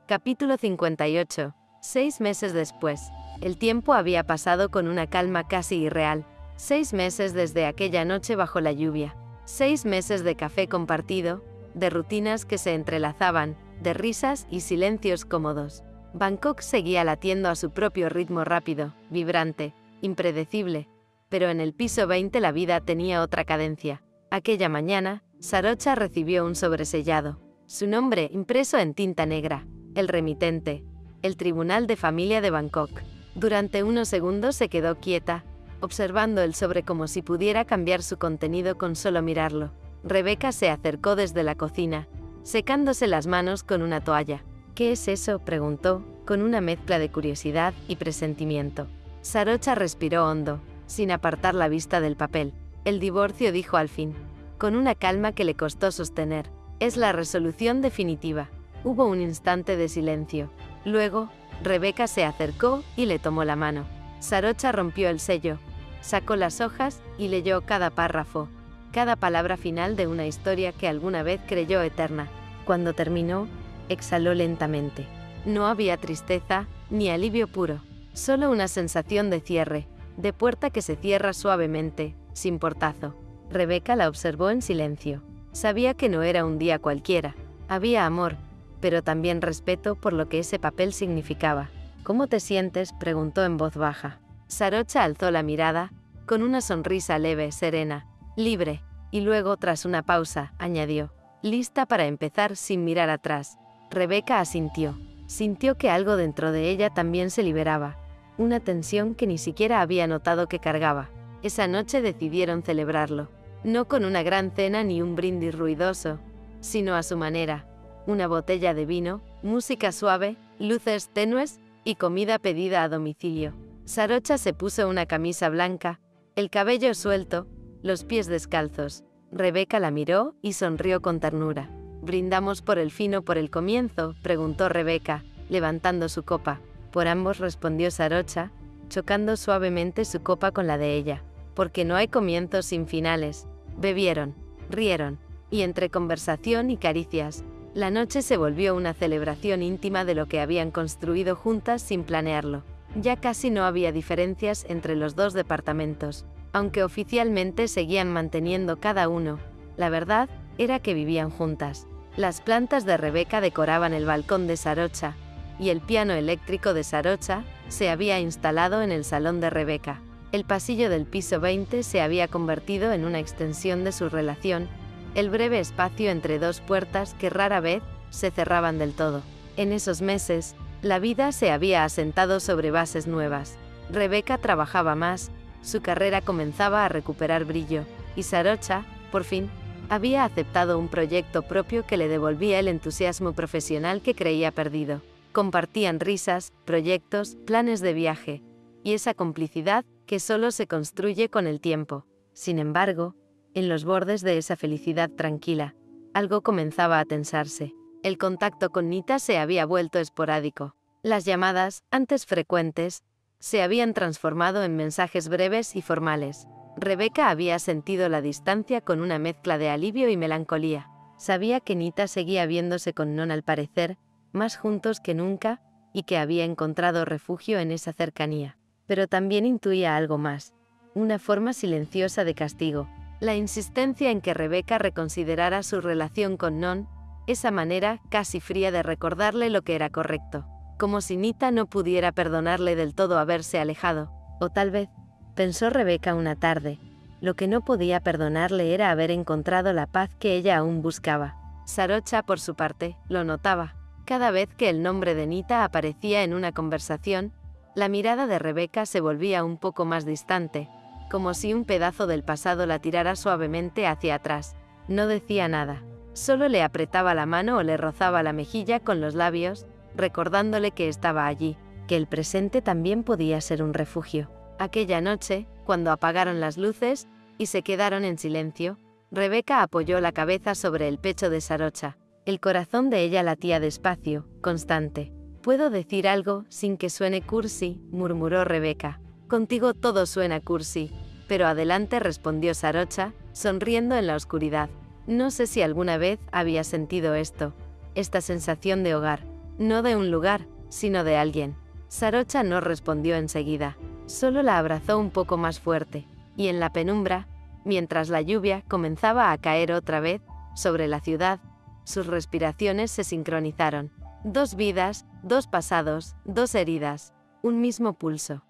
Capítulo 58. 6 meses después. El tiempo había pasado con una calma casi irreal. 6 meses desde aquella noche bajo la lluvia. 6 meses de café compartido, de rutinas que se entrelazaban, de risas y silencios cómodos. Bangkok seguía latiendo a su propio ritmo rápido, vibrante, impredecible, pero en el piso 20 la vida tenía otra cadencia. Aquella mañana, Sarocha recibió un sobresellado. Su nombre impreso en tinta negra. El remitente. El Tribunal de Familia de Bangkok. Durante unos segundos se quedó quieta, observando el sobre como si pudiera cambiar su contenido con solo mirarlo. Rebeca se acercó desde la cocina, secándose las manos con una toalla. ¿Qué es eso?, preguntó, con una mezcla de curiosidad y presentimiento. Sarocha respiró hondo, sin apartar la vista del papel. El divorcio, dijo al fin, con una calma que le costó sostener. Es la resolución definitiva. Hubo un instante de silencio. Luego, Rebeca se acercó y le tomó la mano. Sarocha rompió el sello, Sacó las hojas y leyó cada párrafo, cada palabra final de una historia que alguna vez creyó eterna. Cuando terminó, exhaló lentamente. No había tristeza, ni alivio puro, solo una sensación de cierre, de puerta que se cierra suavemente, sin portazo. Rebeca la observó en silencio. Sabía que no era un día cualquiera. Había amor, pero también respeto por lo que ese papel significaba. ¿Cómo te sientes?, preguntó en voz baja. Sarocha alzó la mirada, con una sonrisa leve, serena, libre, y luego, tras una pausa, añadió, lista para empezar sin mirar atrás. Rebeca asintió. Sintió que algo dentro de ella también se liberaba, una tensión que ni siquiera había notado que cargaba. Esa noche decidieron celebrarlo, no con una gran cena ni un brindis ruidoso, sino a su manera. Una botella de vino, música suave, luces tenues y comida pedida a domicilio. Sarocha se puso una camisa blanca, el cabello suelto, los pies descalzos. Rebeca la miró y sonrió con ternura. ¿Brindamos por el fin o por el comienzo?, preguntó Rebeca, levantando su copa. Por ambos, respondió Sarocha, chocando suavemente su copa con la de ella. Porque no hay comienzos sin finales. Bebieron, rieron, y entre conversación y caricias, la noche se volvió una celebración íntima de lo que habían construido juntas sin planearlo. Ya casi no había diferencias entre los dos departamentos, aunque oficialmente seguían manteniendo cada uno. La verdad era que vivían juntas. Las plantas de Rebeca decoraban el balcón de Sarocha, y el piano eléctrico de Sarocha se había instalado en el salón de Rebeca. El pasillo del piso 20 se había convertido en una extensión de su relación, el breve espacio entre dos puertas que rara vez se cerraban del todo. En esos meses, la vida se había asentado sobre bases nuevas. Rebeca trabajaba más, su carrera comenzaba a recuperar brillo, y Sarocha, por fin, había aceptado un proyecto propio que le devolvía el entusiasmo profesional que creía perdido. Compartían risas, proyectos, planes de viaje, y esa complicidad que solo se construye con el tiempo. Sin embargo, en los bordes de esa felicidad tranquila, algo comenzaba a tensarse. El contacto con Nita se había vuelto esporádico. Las llamadas, antes frecuentes, se habían transformado en mensajes breves y formales. Rebeca había sentido la distancia con una mezcla de alivio y melancolía. Sabía que Nita seguía viéndose con Non al parecer, más juntos que nunca, y que había encontrado refugio en esa cercanía. Pero también intuía algo más, una forma silenciosa de castigo. La insistencia en que Rebeca reconsiderara su relación con Non, esa manera casi fría de recordarle lo que era correcto. Como si Nita no pudiera perdonarle del todo haberse alejado. O tal vez, pensó Rebeca una tarde, lo que no podía perdonarle era haber encontrado la paz que ella aún buscaba. Sarocha, por su parte, lo notaba. Cada vez que el nombre de Nita aparecía en una conversación, la mirada de Rebeca se volvía un poco más distante, como si un pedazo del pasado la tirara suavemente hacia atrás. No decía nada, solo le apretaba la mano o le rozaba la mejilla con los labios, recordándole que estaba allí, que el presente también podía ser un refugio. Aquella noche, cuando apagaron las luces y se quedaron en silencio, Rebeca apoyó la cabeza sobre el pecho de Sarocha. El corazón de ella latía despacio, constante. «¿Puedo decir algo sin que suene cursi?», murmuró Rebeca. «Contigo todo suena cursi». «Pero adelante», respondió Sarocha, sonriendo en la oscuridad. No sé si alguna vez había sentido esto, esta sensación de hogar, no de un lugar, sino de alguien. Sarocha no respondió enseguida, solo la abrazó un poco más fuerte, y en la penumbra, mientras la lluvia comenzaba a caer otra vez sobre la ciudad, sus respiraciones se sincronizaron. Dos vidas, dos pasados, dos heridas, un mismo pulso.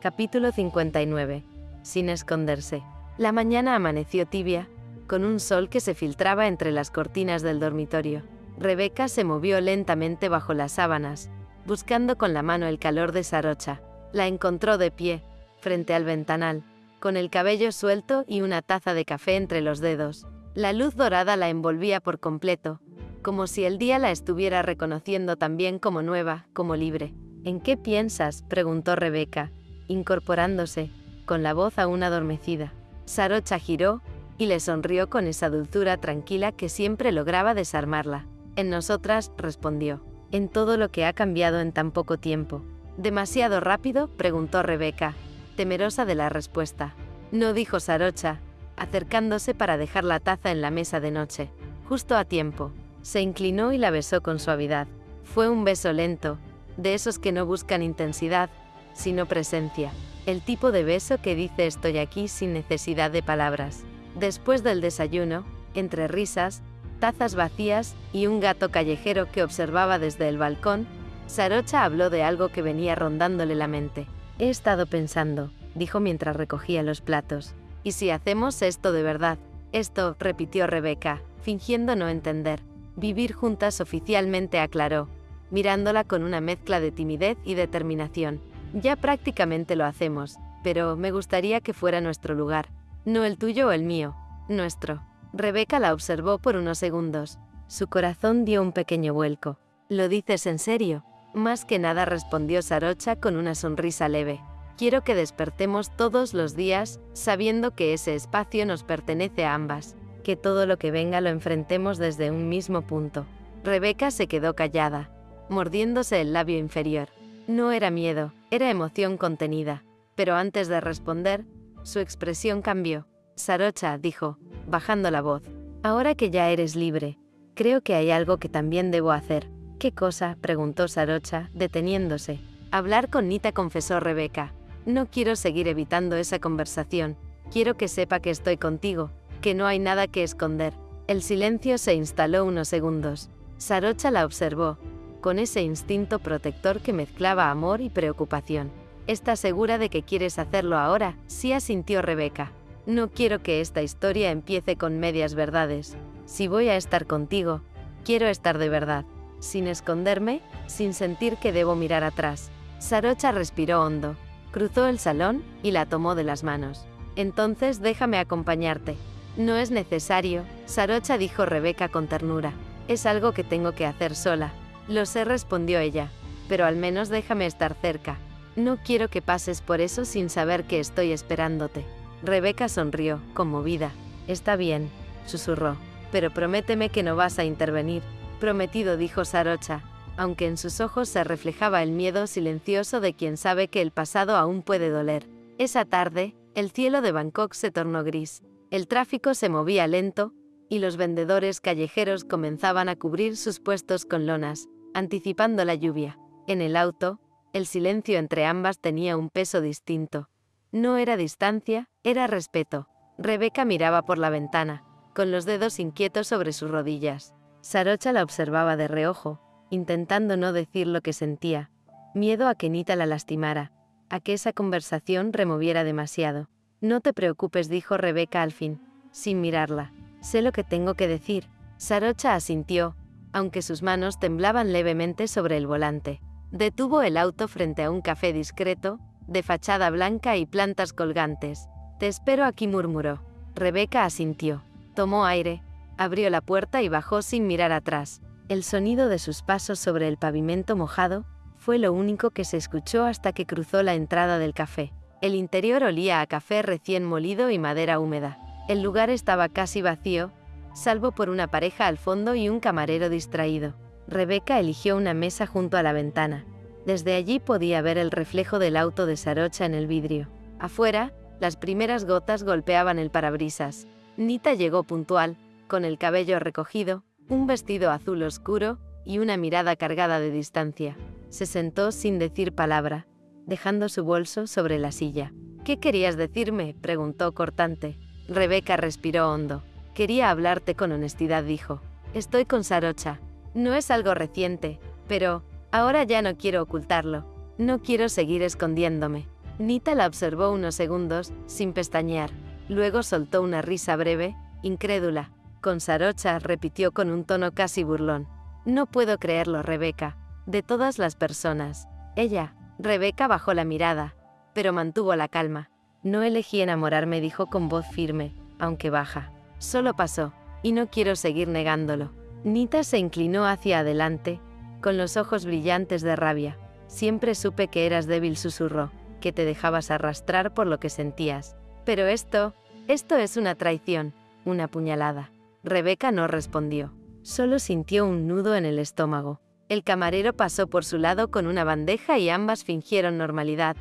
Capítulo 59. Sin esconderse. La mañana amaneció tibia, con un sol que se filtraba entre las cortinas del dormitorio. Rebeca se movió lentamente bajo las sábanas, buscando con la mano el calor de Sarocha. La encontró de pie, frente al ventanal, con el cabello suelto y una taza de café entre los dedos. La luz dorada la envolvía por completo, como si el día la estuviera reconociendo también como nueva, como libre. «¿En qué piensas?», preguntó Rebeca, incorporándose, con la voz aún adormecida. Sarocha giró, y le sonrió con esa dulzura tranquila que siempre lograba desarmarla. «En nosotras», respondió. «En todo lo que ha cambiado en tan poco tiempo». «¿Demasiado rápido?», preguntó Rebeca, temerosa de la respuesta. No, dijo Sarocha, acercándose para dejar la taza en la mesa de noche. Justo a tiempo. Se inclinó y la besó con suavidad. Fue un beso lento, de esos que no buscan intensidad, sino presencia. El tipo de beso que dice estoy aquí sin necesidad de palabras. Después del desayuno, entre risas, tazas vacías y un gato callejero que observaba desde el balcón, Sarocha habló de algo que venía rondándole la mente. He estado pensando, dijo mientras recogía los platos. ¿Y si hacemos esto de verdad? Esto, repitió Rebeca, fingiendo no entender. Vivir juntas oficialmente, aclaró, mirándola con una mezcla de timidez y determinación. Ya prácticamente lo hacemos, pero me gustaría que fuera nuestro lugar. No el tuyo o el mío, nuestro. Rebeca la observó por unos segundos. Su corazón dio un pequeño vuelco. ¿Lo dices en serio? Más que nada, respondió Sarocha con una sonrisa leve. Quiero que despertemos todos los días, sabiendo que ese espacio nos pertenece a ambas. Que todo lo que venga lo enfrentemos desde un mismo punto. Rebeca se quedó callada, mordiéndose el labio inferior. No era miedo, era emoción contenida. Pero antes de responder, su expresión cambió. Sarocha, dijo, bajando la voz. Ahora que ya eres libre, creo que hay algo que también debo hacer. ¿Qué cosa?, preguntó Sarocha, deteniéndose. Hablar con Nita, confesó Rebeca. No quiero seguir evitando esa conversación. Quiero que sepa que estoy contigo, que no hay nada que esconder. El silencio se instaló unos segundos. Sarocha la observó, con ese instinto protector que mezclaba amor y preocupación. ¿Estás segura de que quieres hacerlo ahora?, sí, asintió Rebeca. No quiero que esta historia empiece con medias verdades. Si voy a estar contigo, quiero estar de verdad, sin esconderme, sin sentir que debo mirar atrás. Sarocha respiró hondo, cruzó el salón y la tomó de las manos. Entonces déjame acompañarte. No es necesario, Sarocha, dijo Rebeca con ternura. Es algo que tengo que hacer sola. Lo sé, respondió ella, pero al menos déjame estar cerca. No quiero que pases por eso sin saber que estoy esperándote. Rebeca sonrió, conmovida. Está bien, susurró, pero prométeme que no vas a intervenir. Prometido, dijo Sarocha, aunque en sus ojos se reflejaba el miedo silencioso de quien sabe que el pasado aún puede doler. Esa tarde, el cielo de Bangkok se tornó gris. El tráfico se movía lento, y los vendedores callejeros comenzaban a cubrir sus puestos con lonas, anticipando la lluvia. En el auto, el silencio entre ambas tenía un peso distinto. No era distancia, era respeto. Rebeca miraba por la ventana, con los dedos inquietos sobre sus rodillas. Sarocha la observaba de reojo, intentando no decir lo que sentía. Miedo a que Nita la lastimara, a que esa conversación removiera demasiado. No te preocupes, dijo Rebeca al fin, sin mirarla. Sé lo que tengo que decir. Sarocha asintió, aunque sus manos temblaban levemente sobre el volante. Detuvo el auto frente a un café discreto, de fachada blanca y plantas colgantes. Te espero aquí, murmuró. Rebeca asintió. Tomó aire, abrió la puerta y bajó sin mirar atrás. El sonido de sus pasos sobre el pavimento mojado fue lo único que se escuchó hasta que cruzó la entrada del café. El interior olía a café recién molido y madera húmeda. El lugar estaba casi vacío, salvo por una pareja al fondo y un camarero distraído. Rebeca eligió una mesa junto a la ventana. Desde allí podía ver el reflejo del auto de Sarocha en el vidrio. Afuera, las primeras gotas golpeaban el parabrisas. Nita llegó puntual, con el cabello recogido, un vestido azul oscuro y una mirada cargada de distancia. Se sentó sin decir palabra, dejando su bolso sobre la silla. ¿Qué querías decirme?, preguntó cortante. Rebeca respiró hondo. Quería hablarte con honestidad, dijo. Estoy con Sarocha. No es algo reciente, pero ahora ya no quiero ocultarlo. No quiero seguir escondiéndome. Nita la observó unos segundos, sin pestañear. Luego soltó una risa breve, incrédula. Con Sarocha, repitió con un tono casi burlón. No puedo creerlo, Rebeca. De todas las personas. Ella. Rebeca bajó la mirada, pero mantuvo la calma. No elegí enamorarme, dijo con voz firme, aunque baja. Solo pasó, y no quiero seguir negándolo. Nita se inclinó hacia adelante, con los ojos brillantes de rabia. Siempre supe que eras débil, susurró, que te dejabas arrastrar por lo que sentías. Pero esto es una traición, una puñalada. Rebeca no respondió. Solo sintió un nudo en el estómago. El camarero pasó por su lado con una bandeja y ambas fingieron normalidad,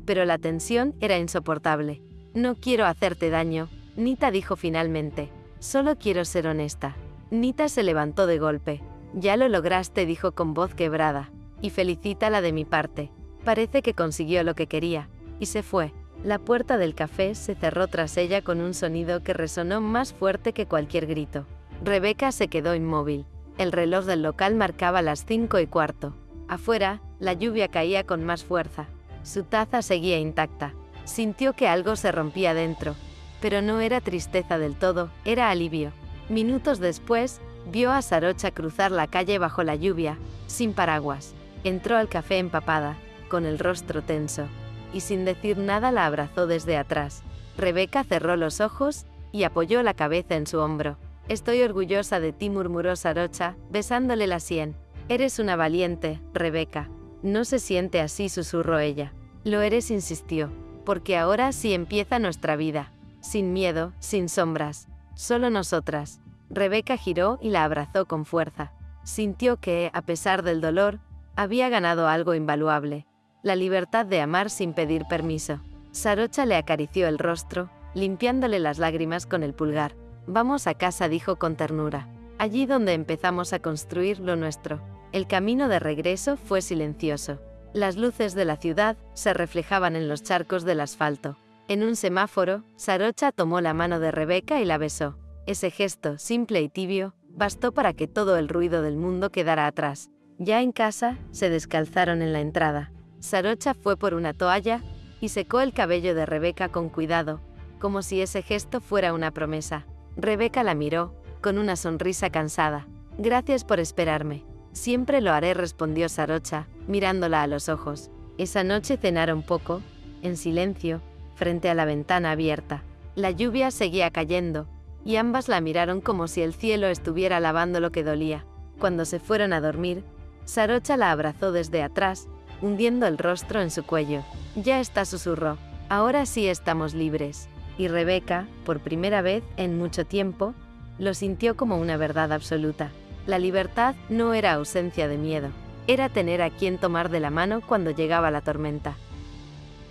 pero la tensión era insoportable. No quiero hacerte daño, Nita dijo finalmente. Solo quiero ser honesta. Nita se levantó de golpe. Ya lo lograste, dijo con voz quebrada. Y felicítala de mi parte. Parece que consiguió lo que quería. Y se fue. La puerta del café se cerró tras ella con un sonido que resonó más fuerte que cualquier grito. Rebeca se quedó inmóvil. El reloj del local marcaba las 5:15. Afuera, la lluvia caía con más fuerza. Su taza seguía intacta. Sintió que algo se rompía dentro. Pero no era tristeza del todo, era alivio. Minutos después, vio a Sarocha cruzar la calle bajo la lluvia, sin paraguas. Entró al café empapada, con el rostro tenso. Y sin decir nada la abrazó desde atrás. Rebeca cerró los ojos y apoyó la cabeza en su hombro. Estoy orgullosa de ti, murmuró Sarocha, besándole la sien. Eres una valiente, Rebeca. No se siente así, susurró ella. Lo eres, insistió, porque ahora sí empieza nuestra vida. Sin miedo, sin sombras. Solo nosotras. Rebeca giró y la abrazó con fuerza. Sintió que, a pesar del dolor, había ganado algo invaluable. La libertad de amar sin pedir permiso. Sarocha le acarició el rostro, limpiándole las lágrimas con el pulgar. Vamos a casa, dijo con ternura. Allí donde empezamos a construir lo nuestro. El camino de regreso fue silencioso. Las luces de la ciudad se reflejaban en los charcos del asfalto. En un semáforo, Sarocha tomó la mano de Rebeca y la besó. Ese gesto, simple y tibio, bastó para que todo el ruido del mundo quedara atrás. Ya en casa, se descalzaron en la entrada. Sarocha fue por una toalla y secó el cabello de Rebeca con cuidado, como si ese gesto fuera una promesa. Rebeca la miró, con una sonrisa cansada. Gracias por esperarme. Siempre lo haré, respondió Sarocha, mirándola a los ojos. Esa noche cenaron poco, en silencio, frente a la ventana abierta. La lluvia seguía cayendo, y ambas la miraron como si el cielo estuviera lavando lo que dolía. Cuando se fueron a dormir, Sarocha la abrazó desde atrás, hundiendo el rostro en su cuello. Ya está, susurró. Ahora sí estamos libres. Y Rebeca, por primera vez en mucho tiempo, lo sintió como una verdad absoluta. La libertad no era ausencia de miedo, era tener a quien tomar de la mano cuando llegaba la tormenta.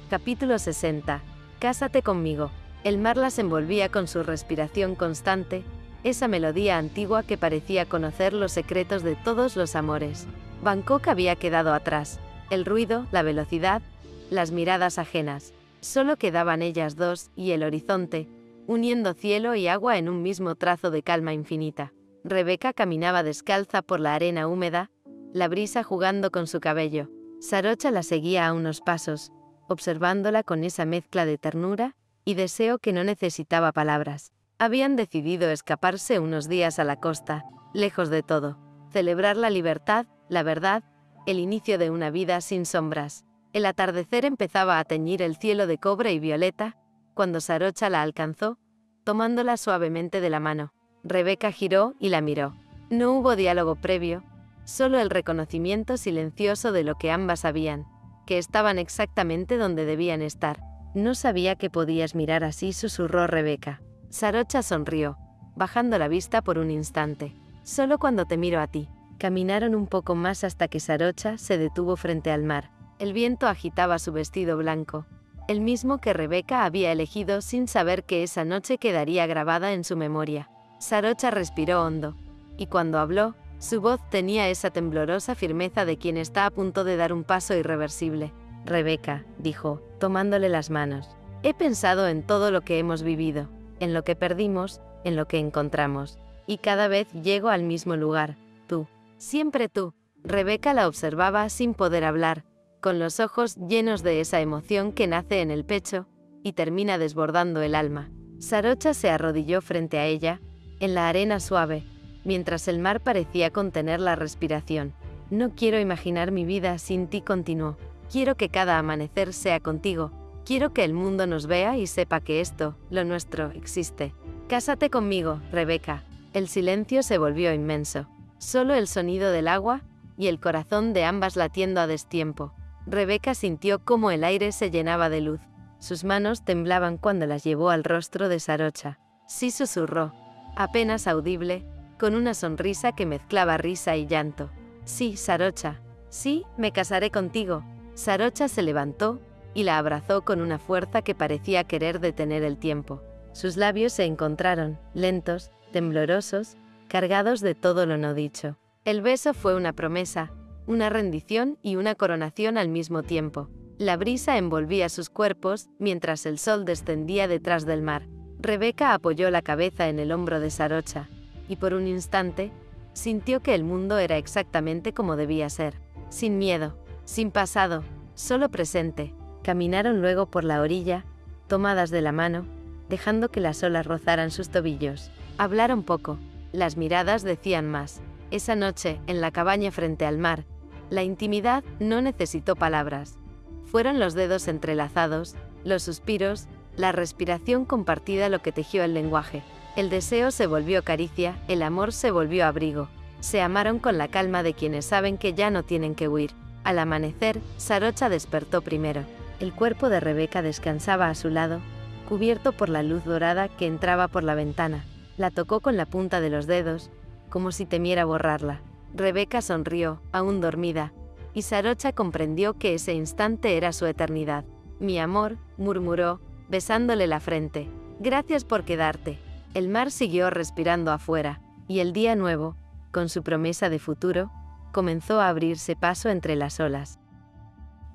Capítulo 60. Cásate conmigo. El mar las envolvía con su respiración constante, esa melodía antigua que parecía conocer los secretos de todos los amores. Bangkok había quedado atrás. El ruido, la velocidad, las miradas ajenas. Solo quedaban ellas dos y el horizonte, uniendo cielo y agua en un mismo trazo de calma infinita. Rebeca caminaba descalza por la arena húmeda, la brisa jugando con su cabello. Sarocha la seguía a unos pasos, observándola con esa mezcla de ternura y deseo que no necesitaba palabras. Habían decidido escaparse unos días a la costa, lejos de todo. Celebrar la libertad, la verdad, el inicio de una vida sin sombras. El atardecer empezaba a teñir el cielo de cobre y violeta, cuando Sarocha la alcanzó, tomándola suavemente de la mano. Rebeca giró y la miró. No hubo diálogo previo, solo el reconocimiento silencioso de lo que ambas sabían, que estaban exactamente donde debían estar. No sabía que podías mirar así, susurró Rebeca. Sarocha sonrió, bajando la vista por un instante. Solo cuando te miro a ti. Caminaron un poco más hasta que Sarocha se detuvo frente al mar. El viento agitaba su vestido blanco, el mismo que Rebeca había elegido sin saber que esa noche quedaría grabada en su memoria. Sarocha respiró hondo, y cuando habló, su voz tenía esa temblorosa firmeza de quien está a punto de dar un paso irreversible. Rebeca, dijo, tomándole las manos. He pensado en todo lo que hemos vivido, en lo que perdimos, en lo que encontramos, y cada vez llego al mismo lugar, tú. Siempre tú. Rebeca la observaba sin poder hablar, con los ojos llenos de esa emoción que nace en el pecho y termina desbordando el alma. Sarocha se arrodilló frente a ella, en la arena suave, mientras el mar parecía contener la respiración. No quiero imaginar mi vida sin ti, continuó. Quiero que cada amanecer sea contigo. Quiero que el mundo nos vea y sepa que esto, lo nuestro, existe. Cásate conmigo, Rebeca. El silencio se volvió inmenso. Solo el sonido del agua y el corazón de ambas latiendo a destiempo. Rebeca sintió cómo el aire se llenaba de luz. Sus manos temblaban cuando las llevó al rostro de Sarocha. Sí, susurró, apenas audible, con una sonrisa que mezclaba risa y llanto. Sí, Sarocha. Sí, me casaré contigo. Sarocha se levantó, y la abrazó con una fuerza que parecía querer detener el tiempo. Sus labios se encontraron, lentos, temblorosos, cargados de todo lo no dicho. El beso fue una promesa, una rendición y una coronación al mismo tiempo. La brisa envolvía sus cuerpos, mientras el sol descendía detrás del mar. Rebeca apoyó la cabeza en el hombro de Sarocha, y por un instante, sintió que el mundo era exactamente como debía ser. Sin miedo, sin pasado, solo presente. Caminaron luego por la orilla, tomadas de la mano, dejando que las olas rozaran sus tobillos. Hablaron poco, las miradas decían más. Esa noche, en la cabaña frente al mar, la intimidad no necesitó palabras. Fueron los dedos entrelazados, los suspiros, la respiración compartida lo que tejió el lenguaje. El deseo se volvió caricia, el amor se volvió abrigo. Se amaron con la calma de quienes saben que ya no tienen que huir. Al amanecer, Sarocha despertó primero. El cuerpo de Rebeca descansaba a su lado, cubierto por la luz dorada que entraba por la ventana. La tocó con la punta de los dedos, como si temiera borrarla. Rebeca sonrió, aún dormida, y Sarocha comprendió que ese instante era su eternidad. «Mi amor», murmuró, besándole la frente. «Gracias por quedarte». El mar siguió respirando afuera, y el día nuevo, con su promesa de futuro, comenzó a abrirse paso entre las olas.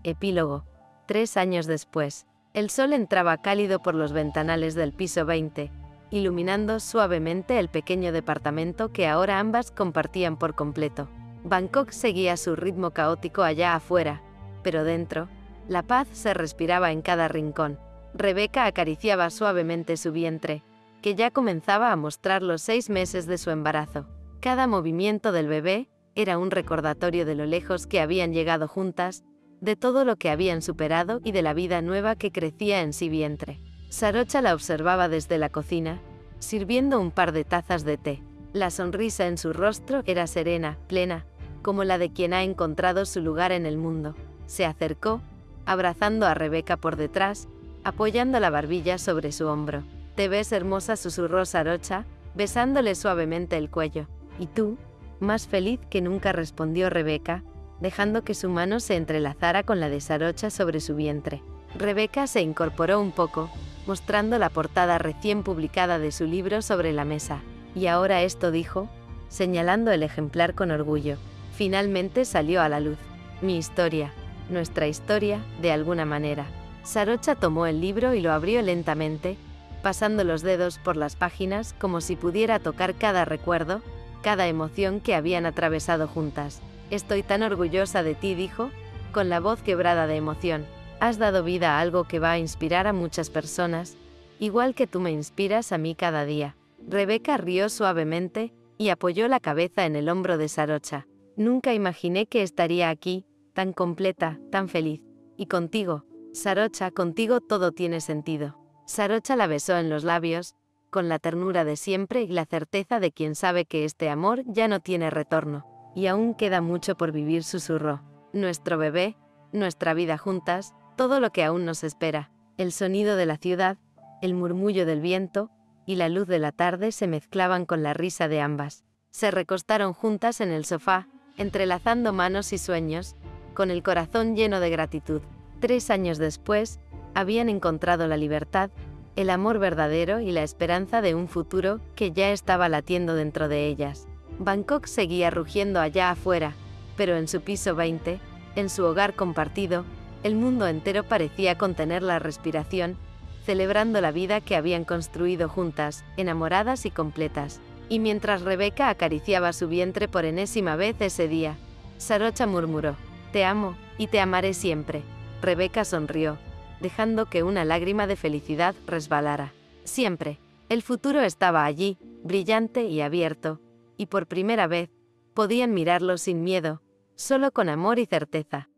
Epílogo. 3 años después, el sol entraba cálido por los ventanales del piso 20, iluminando suavemente el pequeño departamento que ahora ambas compartían por completo. Bangkok seguía su ritmo caótico allá afuera, pero dentro, la paz se respiraba en cada rincón. Rebeca acariciaba suavemente su vientre, que ya comenzaba a mostrar los 6 meses de su embarazo. Cada movimiento del bebé era un recordatorio de lo lejos que habían llegado juntas, de todo lo que habían superado y de la vida nueva que crecía en sí vientre. Sarocha la observaba desde la cocina, sirviendo un par de tazas de té. La sonrisa en su rostro era serena, plena, como la de quien ha encontrado su lugar en el mundo. Se acercó, abrazando a Rebeca por detrás, apoyando la barbilla sobre su hombro. «Te ves hermosa», susurró Sarocha, besándole suavemente el cuello. «¿Y tú?», más feliz que nunca, respondió Rebeca, dejando que su mano se entrelazara con la de Sarocha sobre su vientre. Rebeca se incorporó un poco, mostrando la portada recién publicada de su libro sobre la mesa. «Y ahora esto», dijo, señalando el ejemplar con orgullo. Finalmente salió a la luz. «Mi historia, nuestra historia, de alguna manera». Sarocha tomó el libro y lo abrió lentamente, pasando los dedos por las páginas como si pudiera tocar cada recuerdo, cada emoción que habían atravesado juntas. «Estoy tan orgullosa de ti», dijo, con la voz quebrada de emoción. «Has dado vida a algo que va a inspirar a muchas personas, igual que tú me inspiras a mí cada día». Rebeca rió suavemente y apoyó la cabeza en el hombro de Sarocha. «Nunca imaginé que estaría aquí, tan completa, tan feliz. Y contigo, Sarocha, contigo todo tiene sentido». Sarocha la besó en los labios, con la ternura de siempre y la certeza de quien sabe que este amor ya no tiene retorno. «Y aún queda mucho por vivir», susurró. «Nuestro bebé, nuestra vida juntas, todo lo que aún nos espera». El sonido de la ciudad, el murmullo del viento y la luz de la tarde se mezclaban con la risa de ambas. Se recostaron juntas en el sofá, entrelazando manos y sueños, con el corazón lleno de gratitud. 3 años después, habían encontrado la libertad, el amor verdadero y la esperanza de un futuro que ya estaba latiendo dentro de ellas. Bangkok seguía rugiendo allá afuera, pero en su piso 20, en su hogar compartido, el mundo entero parecía contener la respiración, celebrando la vida que habían construido juntas, enamoradas y completas. Y mientras Rebeca acariciaba su vientre por enésima vez ese día, Sarocha murmuró: «Te amo, y te amaré siempre». Rebeca sonrió, dejando que una lágrima de felicidad resbalara. Siempre. El futuro estaba allí, brillante y abierto, y por primera vez, podían mirarlo sin miedo, solo con amor y certeza.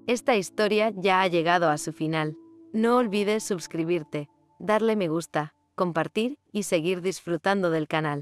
Esta historia ya ha llegado a su final. No olvides suscribirte, darle me gusta, compartir y seguir disfrutando del canal.